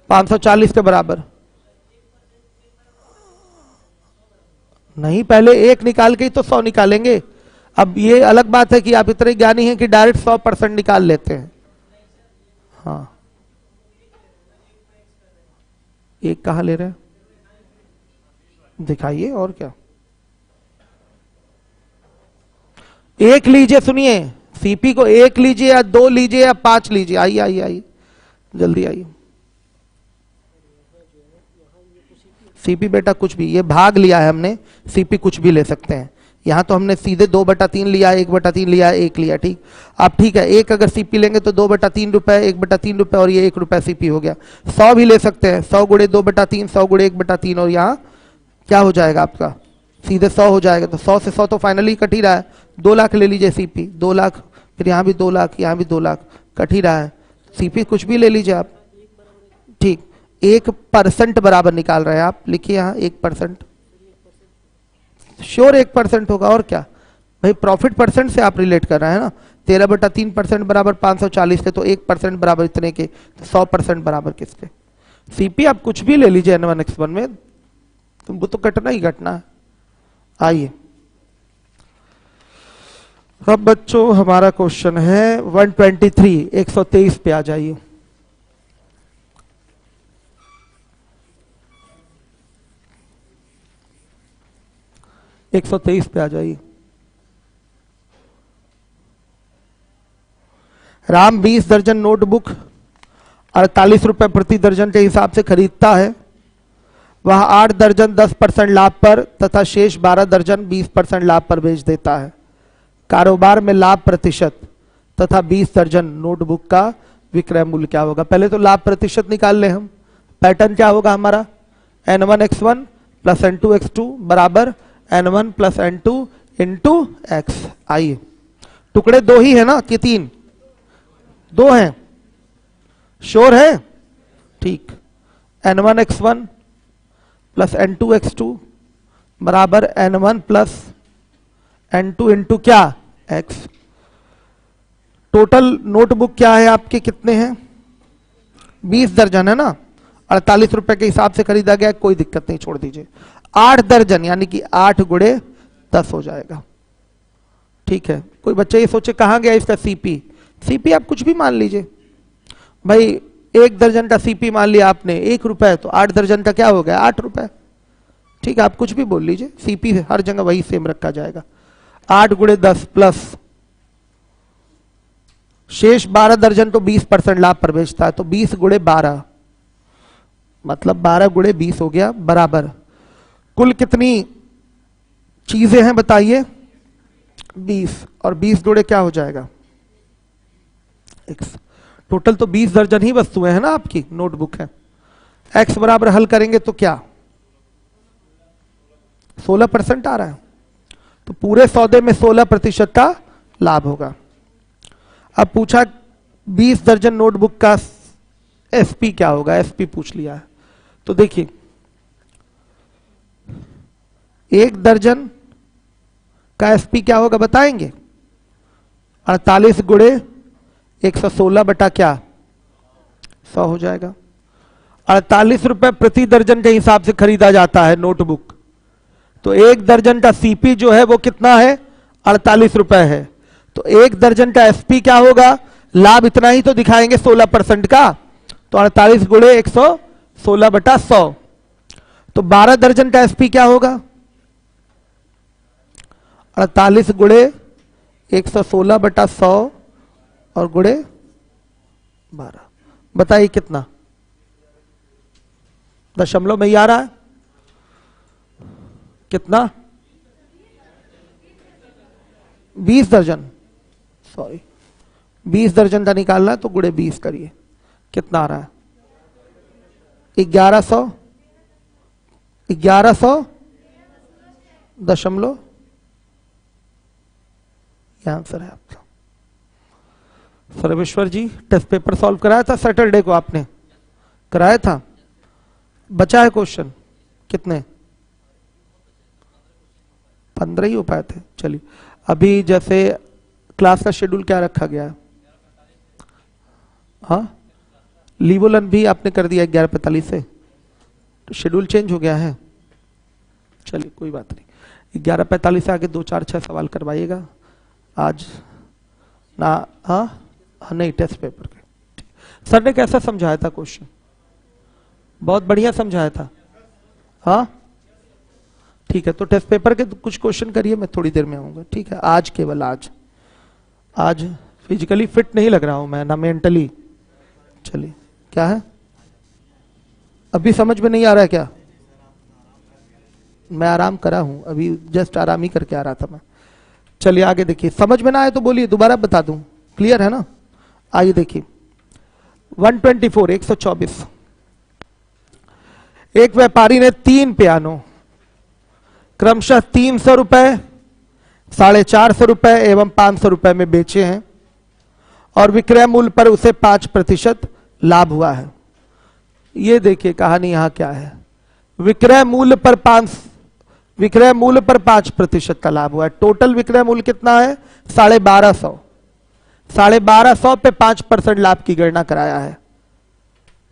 A: 540 के बराबर नहीं, पहले एक निकाल के ही तो 100 निकालेंगे। अब ये अलग बात है कि आप इतने ज्ञानी हैं कि डायरेक्ट 100% निकाल लेते हैं। हाँ एक कहां ले रहे हैं दिखाइए, और क्या। एक लीजिए, सुनिए, सीपी को एक लीजिए या 2 लीजिए या 5 लीजिए। आइए आइए आइए जल्दी आइए। सीपी बेटा कुछ भी, ये भाग लिया है हमने, सीपी कुछ भी ले सकते हैं। यहां तो हमने सीधे 2/3 लिया, 1/3 लिया, 1 लिया, ठीक। अब ठीक है, एक अगर सीपी लेंगे तो 2/3 रुपए, 1/3 रुपए और ये 1 रुपया सीपी हो गया। 100 भी ले सकते हैं, 100 गुणे 2/3, 100 गुणे 1/3 और यहाँ क्या हो जाएगा आपका? सीधे 100 हो जाएगा। तो 100 से 100 तो फाइनली कट ही रहा है। 2 लाख ले लीजिए सीपी, 2 लाख, फिर यहाँ भी 2 लाख, यहाँ भी 2 लाख, कट ही रहा है। सीपी कुछ भी ले लीजिए आप, ठीक। 1% बराबर निकाल रहे हैं आप, लिखिए यहाँ 1%, श्योर 1% होगा। और क्या भाई, प्रॉफिट परसेंट से आप रिलेट कर रहे हैं ना। 13/3% बराबर 540 के, तो 1% बराबर इतने के, तो 100% बराबर किसके? सीपी आप कुछ भी ले लीजिए N1 X1 में, तुमको तो कटना ही कटना है। आइए अब बच्चों हमारा क्वेश्चन है 123, 123 पे आ जाइए। एक 123 पे आ जाइए। राम 20 दर्जन नोटबुक 48 रुपए प्रति दर्जन के हिसाब से खरीदता है। वह 8 दर्जन 10% लाभ पर तथा शेष 12 दर्जन 20% लाभ पर बेच देता है। कारोबार में लाभ प्रतिशत तथा 20 दर्जन नोटबुक का विक्रय मूल्य क्या होगा? पहले तो लाभ प्रतिशत निकाल ले हम। पैटर्न क्या होगा हमारा? n1x1 प्लस n2x2 बराबर n1 plus n2 into x. आइए, टुकड़े 2 ही है ना कि 3? 2 हैं, श्योर है? ठीक। n1x1 प्लस n2x2 बराबर n1 प्लस n2 इंटू क्या? x। टोटल नोटबुक क्या है आपके? कितने हैं? 20 दर्जन है ना, 48 रुपए के हिसाब से खरीदा गया, कोई दिक्कत नहीं, छोड़ दीजिए। 8 दर्जन यानी कि 8 गुणे 10 हो जाएगा। ठीक है, कोई बच्चा ये सोचे कहां गया इसका सीपी? सीपी आप कुछ भी मान लीजिए भाई। 1 दर्जन का सीपी मान लिया आपने 1 रुपए, तो 8 दर्जन का क्या हो गया? 8 रुपए। ठीक है, आप कुछ भी बोल लीजिए, सीपी हर जगह वही सेम रखा जाएगा। 8 गुणे 10 प्लस शेष 12 दर्जन तो 20% लाभ पर बेचता है, तो 20 गुणे 12 मतलब 12 गुणे 20 हो गया बराबर। कुल कितनी चीजें हैं बताइए? 20, और 20 गुणे क्या हो जाएगा? x। टोटल तो 20 दर्जन ही वस्तुएं हैं ना आपकी, नोटबुक है। x बराबर हल करेंगे तो क्या? 16% आ रहा है, तो पूरे सौदे में 16% का लाभ होगा। अब पूछा 20 दर्जन नोटबुक का एसपी क्या होगा? एसपी पूछ लिया है, तो देखिए 1 दर्जन का एसपी क्या होगा बताएंगे? 48 गुणे 116 बटा क्या? 100 हो जाएगा। 48 रुपए प्रति दर्जन के हिसाब से खरीदा जाता है नोटबुक, तो 1 दर्जन का सीपी जो है वो कितना है? 48 रुपए है। तो 1 दर्जन का एसपी क्या होगा? लाभ इतना ही तो दिखाएंगे 16% का, तो 48 गुणे 116 बटा 100। तो 12 दर्जन का एसपी क्या होगा? 48 गुणे 116 बटा 100 और गुणे 12, बताइए कितना? दशमलव में ही आ रहा है कितना? 20 दर्जन, सॉरी 20 दर्जन का निकालना है तो गुणे 20 करिए, कितना आ रहा है? 1100 दशमलव, यह आंसर है आपका। सर्वेश्वर जी, टेस्ट पेपर सॉल्व कराया था सैटरडे को? आपने कराया था? बचा है क्वेश्चन कितने? 15 ही हो पाए थे। चलिए, अभी जैसे क्लास का शेड्यूल क्या रखा गया है? हाँ, लीवोलन भी आपने कर दिया 11:45 से, तो शेड्यूल चेंज हो गया है। चलिए कोई बात नहीं, 11:45 से आगे 2 4 6 सवाल करवाइएगा आज ना। हाँ नहीं, टेस्ट पेपर के सर ने कैसा समझाया था क्वेश्चन? बहुत बढ़िया समझाया था। हाँ ठीक है, तो टेस्ट पेपर के कुछ क्वेश्चन करिए, मैं थोड़ी देर में आऊंगा। ठीक है, आज केवल आज फिजिकली फिट नहीं लग रहा हूं मैं, ना मेंटली। चलिए, क्या है अभी समझ में नहीं आ रहा है क्या? मैं आराम करा हूं, अभी जस्ट आराम ही करके आ रहा था मैं। चलिए आगे देखिए, समझ में ना आए तो बोलिए, दोबारा बता दूं। क्लियर है ना? आइए देखिए 124 एक व्यापारी ने 3 पियानो क्रमशः 300 रुपए, 450 रुपए एवं 500 रुपए में बेचे हैं और विक्रय मूल्य पर उसे 5% लाभ हुआ है। ये देखिए कहानी यहां क्या है, विक्रय मूल्य पर 5% का लाभ हुआ है। टोटल विक्रय मूल्य कितना है? 1250। 1250 पे 5% लाभ की गणना कराया है।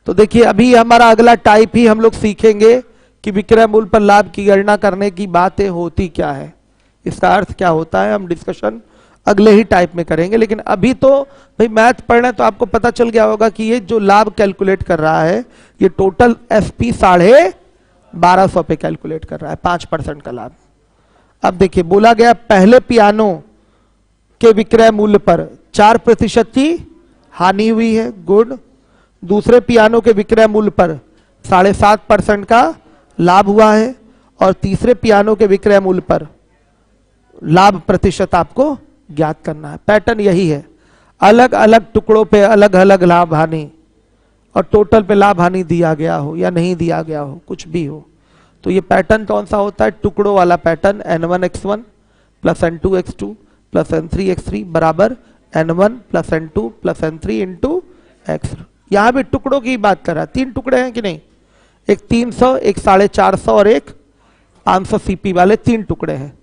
A: तो देखिए अभी हमारा अगला टाइप ही हम लोग सीखेंगे कि विक्रय मूल्य पर लाभ की गणना करने की बातें होती क्या है, इसका अर्थ क्या होता है, हम डिस्कशन अगले ही टाइप में करेंगे। लेकिन अभी तो भाई मैथ पढ़ना है तो आपको पता चल गया होगा कि ये जो लाभ कैलकुलेट कर रहा है ये टोटल एसपी 1250 पे कैलकुलेट कर रहा है, 5% का लाभ। अब देखिए बोला गया पहले पियानो के विक्रय मूल्य पर 4% की हानि हुई है, गुड। दूसरे पियानो के विक्रय मूल्य पर 7.5% का लाभ हुआ है और तीसरे पियानो के विक्रय मूल्य पर लाभ प्रतिशत आपको ज्ञात करना है। पैटर्न यही है, अलग अलग टुकड़ों पे अलग अलग लाभ हानि और टोटल पे लाभ हानि दिया गया हो या नहीं दिया गया हो, कुछ भी हो, तो ये पैटर्न कौन सा होता है? टुकड़ों वाला pattern. n1x1 plus n2x2 plus n3x3 बराबर n1 plus n2 plus n3 into x। यहां भी टुकड़ों की बात कर रहा है, 3 टुकड़े हैं कि नहीं, एक 300, एक 450 और एक 500 सीपी वाले 3 टुकड़े हैं।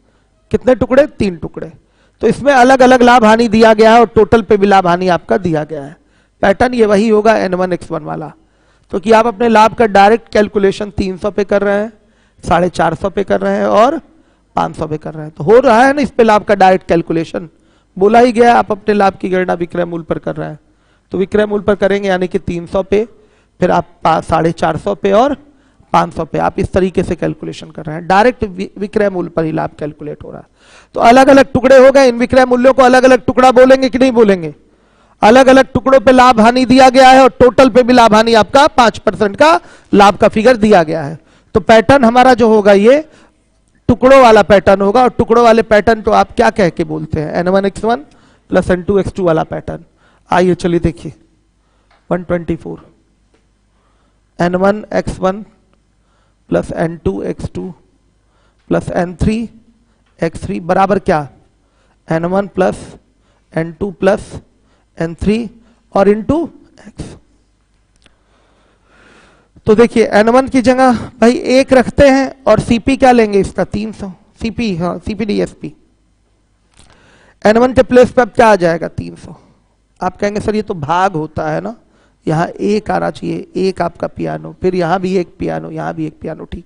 A: कितने टुकड़े? 3 टुकड़े। तो इसमें अलग अलग लाभ हानि दिया गया है और टोटल पे भी लाभ हानि आपका दिया गया है। पैटर्न ये वही होगा n1x1 वाला। तो कि आप अपने लाभ का डायरेक्ट कैलकुलेशन 300 पे कर रहे हैं, 450 पे कर रहे हैं और 500 पे कर रहे हैं, तो हो रहा है ना इस पे लाभ का डायरेक्ट कैलकुलेशन। बोला ही गया आप अपने लाभ की गणना विक्रय मूल्य पर कर रहे हैं, तो विक्रय मूल्य पर करेंगे यानी कि 300 पे, फिर आप 450 पे और 500 पे, आप इस तरीके से कैलकुलेशन कर रहे हैं। डायरेक्ट विक्रय मूल्य पर ही लाभ कैलकुलेट हो रहा है। तो अलग अलग टुकड़े हो गए, इन विक्रय मूल्यों को अलग अलग टुकड़ा बोलेंगे कि नहीं बोलेंगे? अलग अलग टुकड़ों पे लाभ हानि दिया गया है और टोटल पे भी लाभ हानि आपका 5% का लाभ का फिगर दिया गया है। तो पैटर्न हमारा जो होगा ये टुकड़ों वाला पैटर्न होगा, और टुकड़ों वाले पैटर्न को आप क्या कह के बोलते हैं? n1x1 प्लस n2x2 वाला पैटर्न। आइए चलिए देखिए 124, n1x1 plus n2x2 plus n3x3 बराबर क्या? n1 plus n2 plus n3 और इंटू x। तो देखिए n1 की जगह भाई 1 रखते हैं और सीपी क्या लेंगे इसका? 300 सीपी, हाँ सीपी नहीं एसपी। n1 के प्लेस पे अब क्या आ जाएगा? 300। आप कहेंगे सर ये तो भाग होता है ना, यहाँ 1 आना चाहिए, 1 आपका पियानो, फिर यहाँ भी 1 पियानो, यहाँ भी 1 पियानो, ठीक।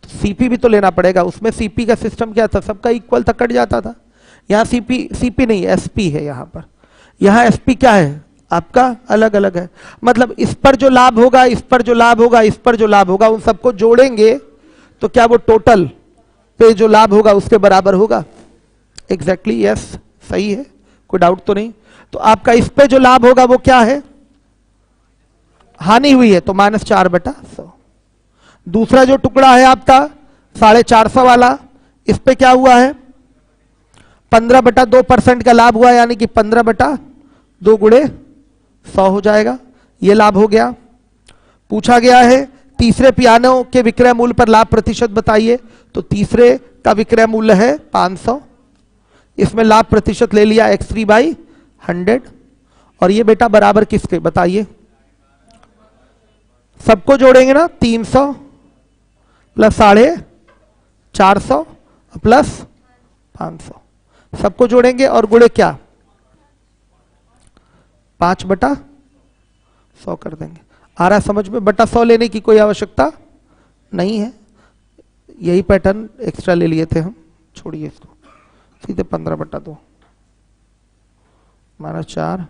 A: तो सीपी भी तो लेना पड़ेगा। उसमें सीपी का सिस्टम क्या था? सबका इक्वल तक कट जाता था। यहाँ सीपी नहीं, एसपी है यहाँ पर। यहाँ एसपी क्या है? आपका अलग अलग है। मतलब इस पर जो लाभ होगा, इस पर जो लाभ होगा, इस पर जो लाभ होगा, उन सबको जोड़ेंगे तो क्या वो टोटल पे जो लाभ होगा उसके बराबर होगा? एग्जैक्टली यस, सही है, कोई डाउट तो नहीं। तो आपका इस पे जो लाभ होगा वो क्या है? हानि हुई है, तो -4/100। दूसरा जो टुकड़ा है आपका 450 वाला, इस पे क्या हुआ है? 15/2% का लाभ हुआ, यानी कि 15/2 गुणे 100 हो जाएगा। ये लाभ हो गया। पूछा गया है तीसरे पियानो के विक्रय मूल्य पर लाभ प्रतिशत बताइए, तो तीसरे का विक्रय मूल्य है 500, इसमें लाभ प्रतिशत ले लिया x3/100, और ये बेटा बराबर किसके बताइए? सबको जोड़ेंगे ना, 300 प्लस 450 प्लस 500, सबको जोड़ेंगे और गुणे क्या? 5/100 कर देंगे। आ रहा समझ में? बटा 100 लेने की कोई आवश्यकता नहीं है, यही पैटर्न एक्स्ट्रा ले लिए थे हम, छोड़िए इसको, सीधे 15/2 -4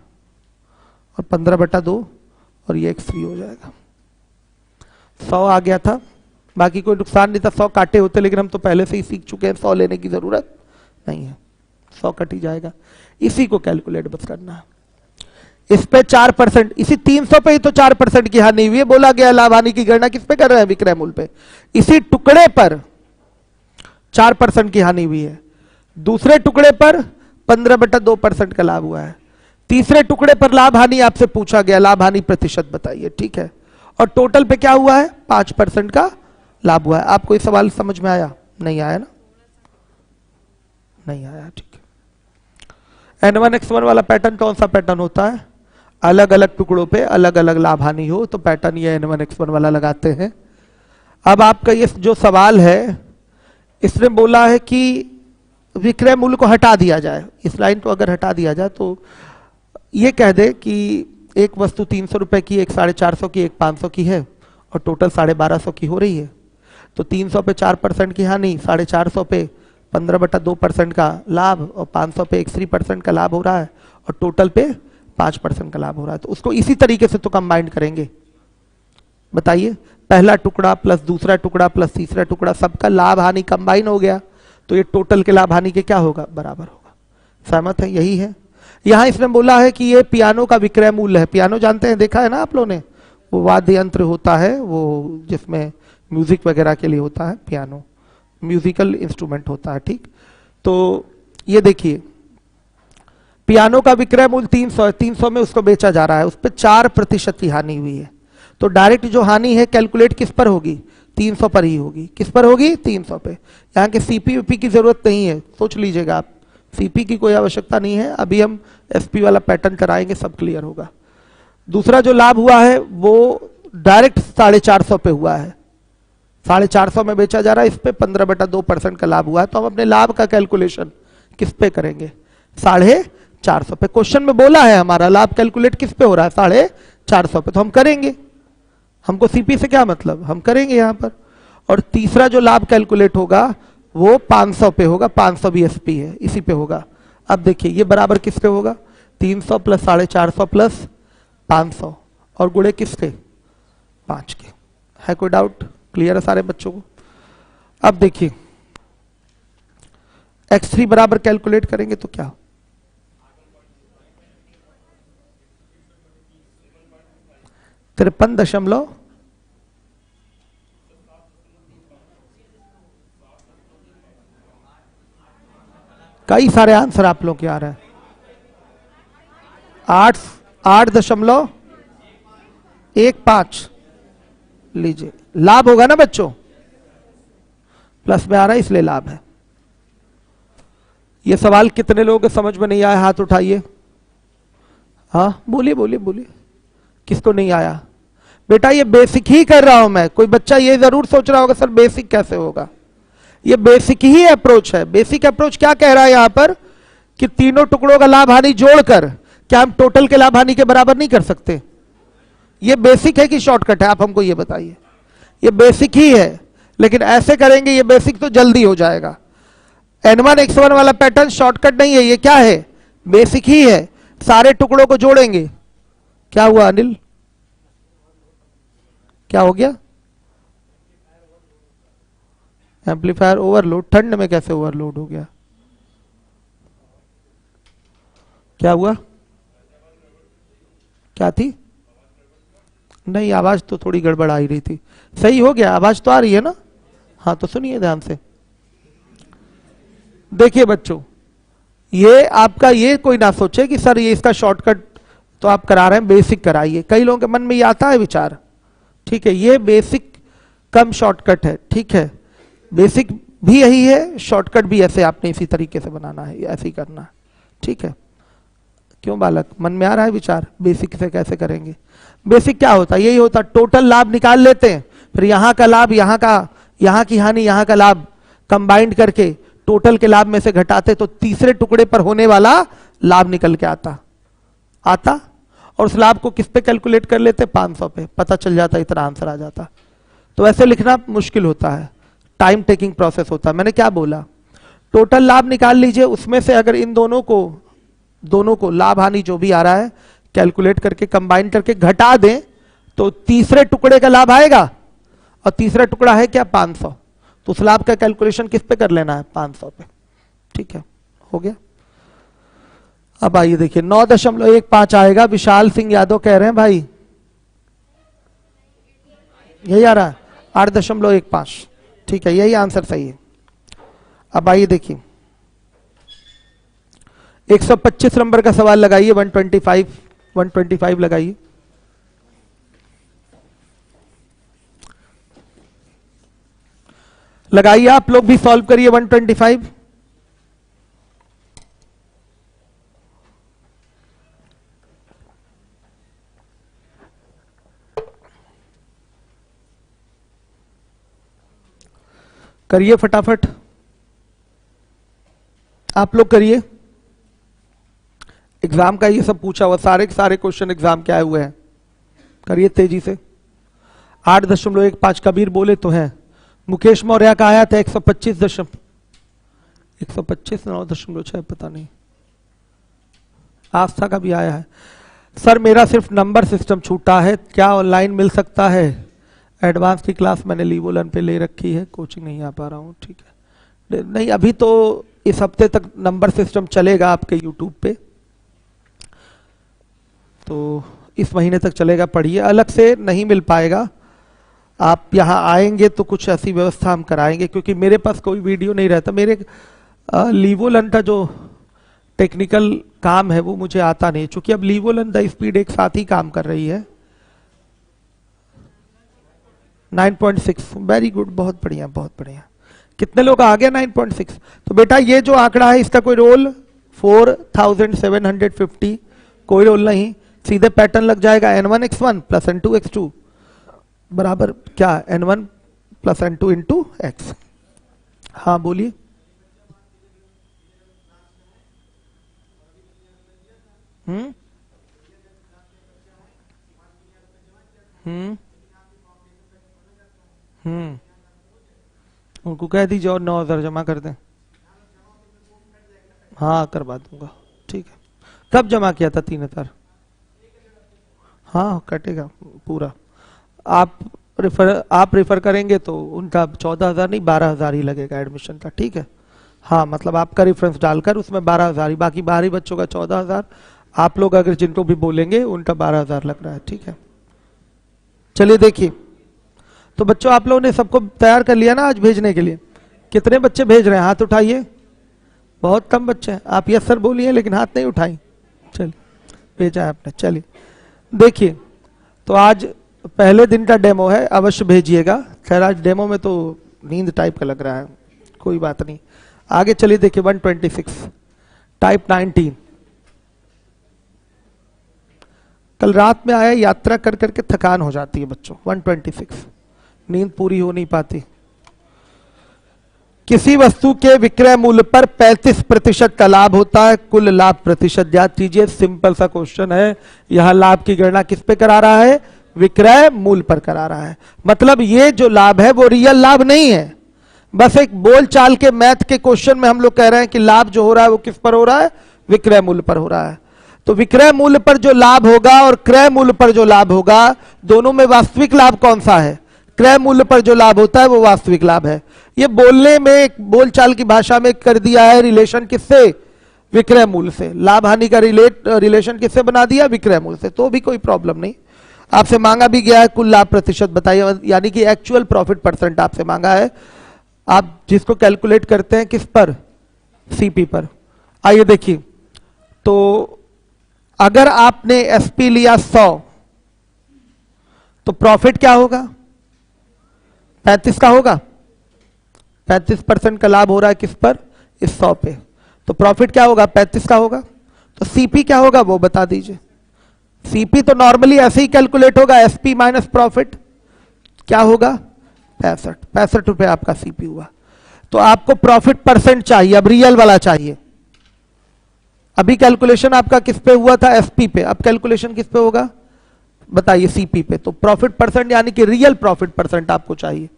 A: और 15/2 और ये x3 हो जाएगा। 100 आ गया था, बाकी कोई नुकसान नहीं था। 100 काटे होते, लेकिन हम तो पहले से ही सीख चुके हैं, 100 लेने की जरूरत नहीं है, 100 कट ही जाएगा। इसी को कैलकुलेट बस करना है। इस पे 4%, इसी 300 पे ही तो 4% की हानि हुई है। बोला गया लाभ हानि की गणना किस पे कर रहे हैं? विक्रय मूल्य पे। इसी टुकड़े पर 4% की हानि हुई है, दूसरे टुकड़े पर 15/2% का लाभ हुआ है, तीसरे टुकड़े पर लाभ हानि आपसे पूछा गया, लाभ हानि प्रतिशत बताइए, ठीक है। और टोटल पे क्या हुआ है? 5% का लाभ हुआ है। आपको ये सवाल समझ में आया? नहीं आया ना? नहीं आया, ठीक है। n1x1 वाला पैटर्न कौन सा पैटर्न होता है? अलग अलग टुकड़ों पे अलग अलग लाभ हानि हो, तो पैटर्न ये n1x1 वाला लगाते हैं। अब आपका ये जो सवाल है, इसने बोला है कि विक्रय मूल्य को हटा दिया जाए। इस लाइन को अगर हटा दिया जाए तो ये कह दे कि एक वस्तु 300 रुपए की, एक 450 की, एक 500 की है, और टोटल 1250 की हो रही है। तो 300 पे 4% की हानि, 450 पे 15/2% का लाभ, और 500 पे x3% का लाभ हो रहा है, और टोटल पे 5% का लाभ हो रहा है। तो उसको इसी तरीके से तो कंबाइन करेंगे। बताइए, पहला टुकड़ा प्लस दूसरा टुकड़ा प्लस तीसरा टुकड़ा, सबका लाभ हानि कंबाइन हो गया, तो ये टोटल के लाभ हानि के क्या होगा? बराबर होगा। सहमत है? यही है। यहां इसने बोला है कि ये पियानो का विक्रय मूल्य है। पियानो जानते हैं, देखा है ना आप लोगों ने, वो वाद्य यंत्र होता है, वो जिसमें म्यूजिक वगैरह के लिए होता है पियानो, म्यूजिकल इंस्ट्रूमेंट होता है, ठीक। तो ये देखिए पियानो का विक्रय मूल्य 300 है, 300 में उसको बेचा जा रहा है, उस पर 4% की हानि हुई है। तो डायरेक्ट जो हानि है कैलकुलेट किस पर होगी, 300 पर ही होगी। किस पर होगी, 300 पे। यहाँ के सीपी की जरूरत नहीं है, सोच लीजिएगा आप, सीपी की कोई आवश्यकता नहीं है। अभी हम एसपी वाला पैटर्न कराएंगे, सब क्लियर होगा। दूसरा जो लाभ हुआ है वो डायरेक्ट 450 पे हुआ है, 450 में बेचा जा रहा है, इस पे 15/2% का लाभ हुआ है। तो हम अपने लाभ का कैलकुलेशन किस पे करेंगे, 450 पे। क्वेश्चन में बोला है हमारा लाभ कैलकुलेट किस पे हो रहा है, 450 पे, तो हम करेंगे। हमको सीपी से क्या मतलब, हम करेंगे यहां पर। और तीसरा जो लाभ कैलकुलेट होगा वो 500 पे होगा, 500 भी एसपी है, इसी पे होगा। अब देखिए ये बराबर किसके होगा, 300 प्लस 450 प्लस 500 और गुणे किसके, 5 के। है कोई डाउट, क्लियर है सारे बच्चों को। अब देखिए x3 बराबर कैलकुलेट करेंगे तो क्या, तिरपन दशमलव कई सारे आंसर आप लोग के आ रहे हैं। 8.15 लीजिए, लाभ होगा ना बच्चों, प्लस में आ रहा है इसलिए लाभ है। ये सवाल कितने लोगों के समझ में नहीं आया, हाथ उठाइए। हाँ बोलिए बोलिए बोलिए, किसको नहीं आया। बेटा ये बेसिक ही कर रहा हूं मैं, कोई बच्चा ये जरूर सोच रहा होगा सर बेसिक कैसे होगा। ये बेसिक ही अप्रोच है। बेसिक अप्रोच क्या कह रहा है यहां पर कि तीनों टुकड़ों का लाभ हानि जोड़कर क्या हम टोटल के लाभ हानि के बराबर नहीं कर सकते। ये बेसिक है कि शॉर्टकट है, आप हमको ये बताइए। ये बेसिक ही है, लेकिन ऐसे करेंगे ये बेसिक तो जल्दी हो जाएगा। N1 X1 वाला पैटर्न शॉर्टकट नहीं है, ये क्या है, बेसिक ही है। सारे टुकड़ों को जोड़ेंगे, क्या हुआ अनिल, क्या हो गया, एम्पलीफायर ओवरलोड। ठंड में कैसे ओवरलोड हो गया, क्या हुआ, क्या थी, नहीं आवाज तो थोड़ी गड़बड़ आ ही रही थी। सही हो गया, आवाज तो आ रही है ना। हाँ तो सुनिए ध्यान से। देखिए बच्चों, ये आपका ये कोई ना सोचे कि सर ये इसका शॉर्टकट तो आप करा रहे हैं, बेसिक कराइए। कई लोगों के मन में ये आता है विचार, ठीक है, ये बेसिक कम शॉर्टकट है, ठीक है, बेसिक भी यही है, शॉर्टकट भी ऐसे आपने इसी तरीके से बनाना है, ऐसे ही करना है, ठीक है। क्यों बालक, मन में आ रहा है विचार बेसिक से कैसे करेंगे। बेसिक क्या होता है, यही होता, टोटल लाभ निकाल लेते हैं, फिर यहां का लाभ, यहां का, यहां की हानि, यहां का लाभ कंबाइंड करके टोटल के लाभ में से घटाते तो तीसरे टुकड़े पर होने वाला लाभ निकल के आता और उस लाभ को किस पे कैलकुलेट कर लेते, 500 पे, पता चल जाता, इतना आंसर आ जाता। तो ऐसे लिखना मुश्किल होता है, टाइम टेकिंग प्रोसेस होता है। मैंने क्या बोला, टोटल लाभ निकाल लीजिए, उसमें से अगर इन दोनों को लाभ हानि जो भी आ रहा है कैलकुलेट करके कंबाइन करके घटा दें तो तीसरे टुकड़े का लाभ आएगा, और तीसरा टुकड़ा है क्या, 500। तो उस लाभ का कैलकुलेशन किस पे कर लेना है, 500 पे, ठीक है, हो गया। अब आइए देखिए 9.15 आएगा। विशाल सिंह यादव कह रहे हैं भाई यही आ रहा है, 8.15, ठीक है, यही आंसर सही है। अब आइए देखिए 125 नंबर का सवाल लगाइए, 125 लगाइए। लगाइए, आप लोग भी सॉल्व करिए 125। करिए फटाफट, आप लोग करिए। एग्जाम का ये सब पूछा हुआ, सारे के सारे क्वेश्चन एग्जाम के आए हुए हैं, करिए तेजी से। 8.15 कबीर बोले तो हैं। मुकेश मौर्य का आया था 125 9.6 पता नहीं। आस्था का भी आया है। सर मेरा सिर्फ नंबर सिस्टम छूटा है, क्या ऑनलाइन मिल सकता है। एडवांस की क्लास मैंने लीवोलन पे ले रखी है, कोचिंग नहीं आ पा रहा हूँ, ठीक है। नहीं अभी तो इस हफ्ते तक नंबर सिस्टम चलेगा आपके यूट्यूब पे, तो इस महीने तक चलेगा, पढ़िए, अलग से नहीं मिल पाएगा। आप यहाँ आएंगे तो कुछ ऐसी व्यवस्था हम कराएंगे, क्योंकि मेरे पास कोई वीडियो नहीं रहता। मेरे लीवोलन का जो टेक्निकल काम है वो मुझे आता नहीं, क्योंकि अब लीवोलन द स्पीड एक साथ ही काम कर रही है। 9.6, वेरी गुड, बहुत बढ़िया बहुत बढ़िया। कितने लोग आ गए 9.6? तो बेटा ये जो आंकड़ा है इसका कोई रोल 4750 कोई रोल नहीं, सीधे पैटर्न लग जाएगा n1x1 प्लस n2x2 बराबर क्या, n1 plus n2 into x. हाँ बोलिए। हम्म हम्म हम्म उनको कह दीजिए और 9,000 जमा कर दें। हाँ करवा दूंगा, ठीक है। कब जमा किया था 3,000? हाँ कटेगा पूरा। आप रेफर करेंगे तो उनका 14,000 नहीं 12,000 ही लगेगा एडमिशन का, ठीक है। हाँ मतलब आपका रेफरेंस डालकर उसमें 12,000 ही, बाकी बाहरी बच्चों का 14,000, आप लोग अगर जिनको भी बोलेंगे उनका 12,000 लग रहा है, ठीक है। चलिए देखिए, तो बच्चों आप लोगों ने सबको तैयार कर लिया ना आज भेजने के लिए? कितने बच्चे भेज रहे हैं, हाथ उठाइए। बहुत कम बच्चे हैं, आप यस सर बोलिए लेकिन हाथ नहीं उठाई। चलिए भेजा है आपने। चलिए देखिए, तो आज पहले दिन का डेमो है, अवश्य भेजिएगा। खैर आज डेमो में तो नींद टाइप का लग रहा है, कोई बात नहीं। आगे चलिए देखिए 126 टाइप 19। कल रात में आया, यात्रा कर करके थकान हो जाती है बच्चों। 126 नींद पूरी हो नहीं पाती। किसी वस्तु के विक्रय मूल्य पर 35% का लाभ होता है, कुल लाभ प्रतिशत ज्ञात कीजिए। सिंपल सा क्वेश्चन है। यहां लाभ की गणना किस पे करा रहा है? विक्रय मूल्य पर करा रहा है। मतलब ये जो लाभ है वो रियल लाभ नहीं है, बस एक बोल चाल के मैथ के क्वेश्चन में हम लोग कह रहे हैं कि लाभ जो हो रहा है वो किस पर हो रहा है? विक्रय मूल्य पर हो रहा है। तो विक्रय मूल्य पर जो लाभ होगा और क्रय मूल्य पर जो लाभ होगा, दोनों में वास्तविक लाभ कौन सा है? क्रय मूल्य पर जो लाभ होता है वो वास्तविक लाभ है। ये बोलने में, बोलचाल की भाषा में कर दिया है रिलेशन किससे? विक्रय मूल्य से। लाभ हानि का रिलेशन किससे बना दिया? विक्रय मूल्य से। तो भी कोई प्रॉब्लम नहीं। आपसे मांगा भी गया है कुल लाभ प्रतिशत बताइए, यानी कि एक्चुअल प्रॉफिट परसेंट आपसे मांगा है, आप जिसको कैलकुलेट करते हैं किस पर? सीपी पर। आइए देखिए, तो अगर आपने एसपी लिया 100 तो प्रॉफिट क्या होगा? 35 का होगा। 35% का लाभ हो रहा है किस पर? इस 100 पे। तो प्रॉफिट क्या होगा? 35 का होगा। तो सीपी क्या होगा वो बता दीजिए। सीपी तो नॉर्मली ऐसे ही कैलकुलेट होगा, एसपी माइनस प्रॉफिट। क्या होगा? 65 रुपए आपका सीपी हुआ। तो आपको प्रॉफिट परसेंट चाहिए, अब रियल वाला चाहिए। अभी कैलकुलेशन आपका किस पे हुआ था? एसपी पे। अब कैलकुलेशन किस पे होगा बताइए? सीपी पे। तो प्रॉफिट परसेंट यानी कि रियल प्रॉफिट परसेंट आपको चाहिए।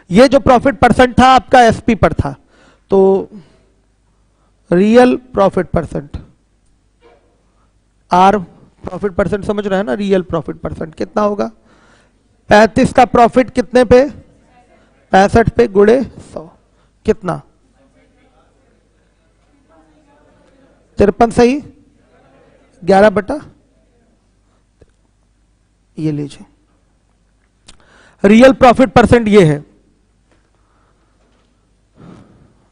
A: ये जो प्रॉफिट परसेंट था आपका एसपी पर था, तो real profit percent, R profit percent समझ रहे हैं ना? रियल प्रॉफिट परसेंट कितना होगा? 35 का प्रॉफिट कितने पे? 65 पे गुणे 100 कितना? 53 सही, 11 बटा, ये लीजिए रियल प्रॉफिट परसेंट ये है,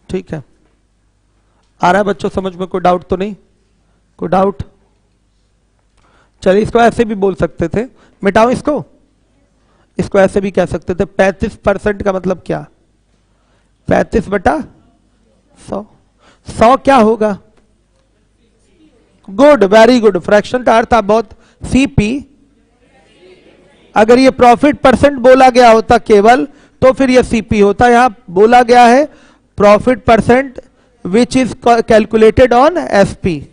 A: ठीक है। आ रहा है बच्चों समझ में? कोई डाउट तो नहीं? कोई डाउट? चलिए इसको ऐसे भी बोल सकते थे, मिटाओ इसको, इसको ऐसे भी कह सकते थे 35% का मतलब क्या? 35 बटा 100। 100 क्या होगा? Good, very good. फ्रैक्शन का अर्थ आप बहुत सीपी। अगर ये प्रॉफिट परसेंट बोला गया होता केवल तो फिर ये सीपी होता। यहां बोला गया है profit percent which is calculated on SP.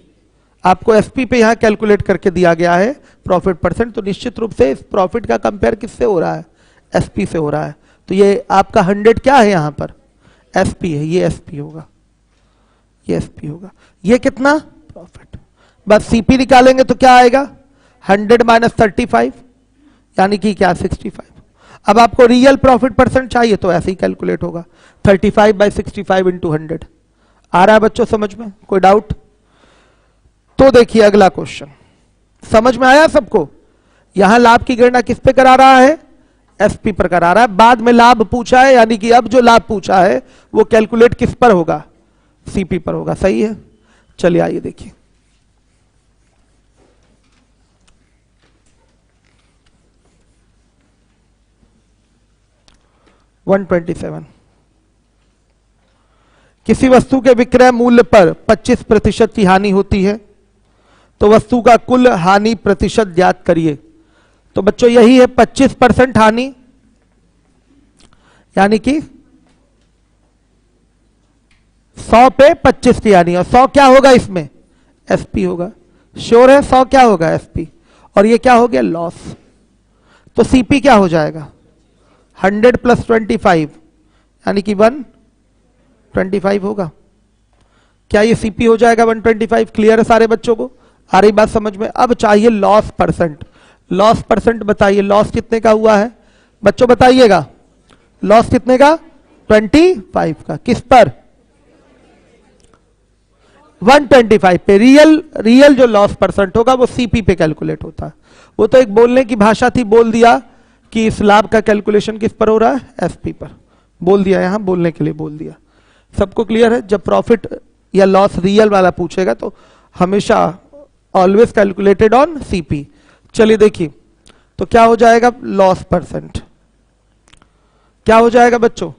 A: आपको एसपी पे यहां कैलकुलेट करके दिया गया है प्रॉफिट परसेंट, तो निश्चित रूप से इस प्रॉफिट का कंपेयर किससे हो रहा है? एसपी से हो रहा है। तो ये आपका 100 क्या है यहां पर? एसपी है, ये एसपी होगा, ये एसपी होगा। ये कितना? प्रॉफिट। बस सीपी निकालेंगे तो क्या आएगा? 100 माइनस 35 यानी कि क्या? 65। अब आपको रियल प्रॉफिट परसेंट चाहिए तो ऐसे ही कैलकुलेट होगा, 35/65 इंटू 100। आ रहा है बच्चों समझ में? कोई डाउट? तो देखिए अगला क्वेश्चन, समझ में आया सबको? यहां लाभ की गणना किस पे करा रहा है? एसपी पर करा रहा है। बाद में लाभ पूछा है, यानी कि अब जो लाभ पूछा है वो कैलकुलेट किस पर होगा, सीपी पर होगा। सही है, चलिए आइए देखिए। $127, किसी वस्तु के विक्रय मूल्य पर 25% की हानि होती है तो वस्तु का कुल हानि प्रतिशत ज्ञात करिए। तो बच्चों यही है 25% हानि, यानी कि 100 पे 25 की हानि, और 100 क्या होगा इसमें, एसपी होगा। श्योर है 100 क्या होगा, एसपी, और ये क्या हो गया, लॉस। तो सीपी क्या हो जाएगा, 100 + 25 यानी कि 125 होगा। क्या ये सीपी हो जाएगा 125? क्लियर है सारे बच्चों को, आ रही बात समझ में? अब चाहिए लॉस परसेंट। लॉस परसेंट बताइए, लॉस कितने का हुआ है बच्चों, बताइएगा। लॉस कितने का, 25 का। किस पर, 125 पे। रियल जो लॉस परसेंट होगा वो सीपी पे कैलकुलेट होता है। वो तो एक बोलने की भाषा थी, बोल दिया कि इस लाभ का कैलकुलेशन किस पर हो रहा है, एसपी पर, बोल दिया, यहां बोलने के लिए बोल दिया। सबको क्लियर है? जब प्रॉफिट या लॉस रियल वाला पूछेगा तो हमेशा ऑलवेज कैलकुलेटेड ऑन सीपी। चलिए देखिए, तो क्या हो जाएगा, लॉस परसेंट क्या हो जाएगा बच्चों,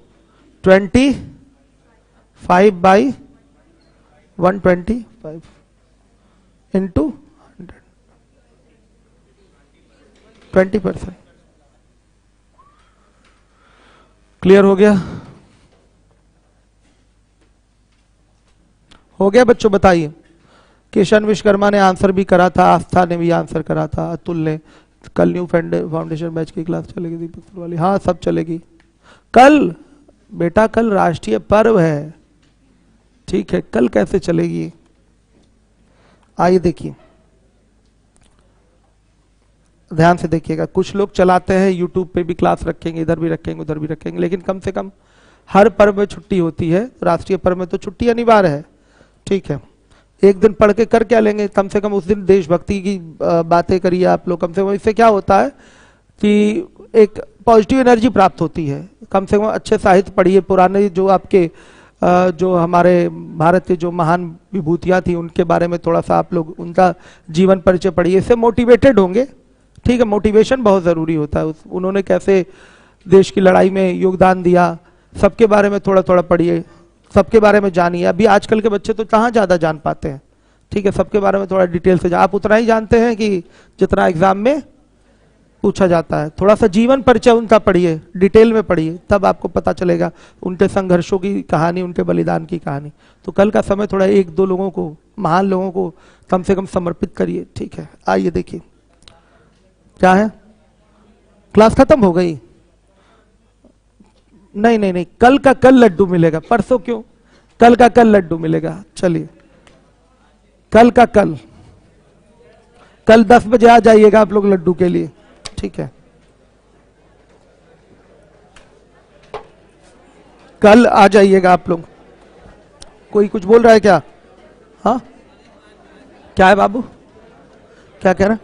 A: 25/125 इंटू 100, 20%। क्लियर हो गया? हो गया बच्चों, बताइए। किशन विश्वकर्मा ने आंसर भी करा था, आस्था ने भी आंसर करा था, अतुल ने। कल न्यू फाउंडेशन बैच की क्लास चलेगी दीपक वाली? हाँ सब चलेगी। कल बेटा, कल राष्ट्रीय पर्व है, ठीक है, कल कैसे चलेगी? आइए देखिए, ध्यान से देखिएगा। कुछ लोग चलाते हैं यूट्यूब पे भी क्लास रखेंगे, इधर भी रखेंगे उधर भी रखेंगे, लेकिन कम से कम हर पर्व में छुट्टी होती है, राष्ट्रीय पर्व में तो छुट्टी अनिवार्य है, ठीक है। एक दिन पढ़ के कर क्या लेंगे, कम से कम उस दिन देशभक्ति की बातें करिए आप लोग। कम से कम इससे क्या होता है कि एक पॉजिटिव एनर्जी प्राप्त होती है। कम से कम अच्छे साहित्य पढ़िए, पुराने जो आपके जो हमारे भारत के जो महान विभूतियां थी उनके बारे में थोड़ा सा आप लोग उनका जीवन परिचय पढ़िए, इससे मोटिवेटेड होंगे, ठीक है। मोटिवेशन बहुत जरूरी होता है, उन्होंने कैसे देश की लड़ाई में योगदान दिया, सबके बारे में थोड़ा थोड़ा पढ़िए, सबके बारे में जानिए। अभी आजकल के बच्चे तो कहाँ ज्यादा जान पाते हैं, ठीक है। सबके बारे में थोड़ा डिटेल से आप उतना ही जानते हैं कि जितना एग्जाम में पूछा जाता है। थोड़ा सा जीवन परिचय उनका पढ़िए, डिटेल में पढ़िए, तब आपको पता चलेगा उनके संघर्षों की कहानी, उनके बलिदान की कहानी। तो कल का समय थोड़ा 1-2 लोगों को, महान लोगों को कम से कम समर्पित करिए, ठीक है। आइए देखिए क्या है, क्लास खत्म हो गई? नहीं नहीं नहीं, कल का कल लड्डू मिलेगा, परसों क्यों, कल का कल लड्डू मिलेगा। चलिए कल का कल 10 बजे आ जाइएगा आप लोग लड्डू के लिए, ठीक है। कल आ जाइएगा आप लोग। कोई कुछ बोल रहा है क्या? हाँ क्या है बाबू, क्या कह रहा है?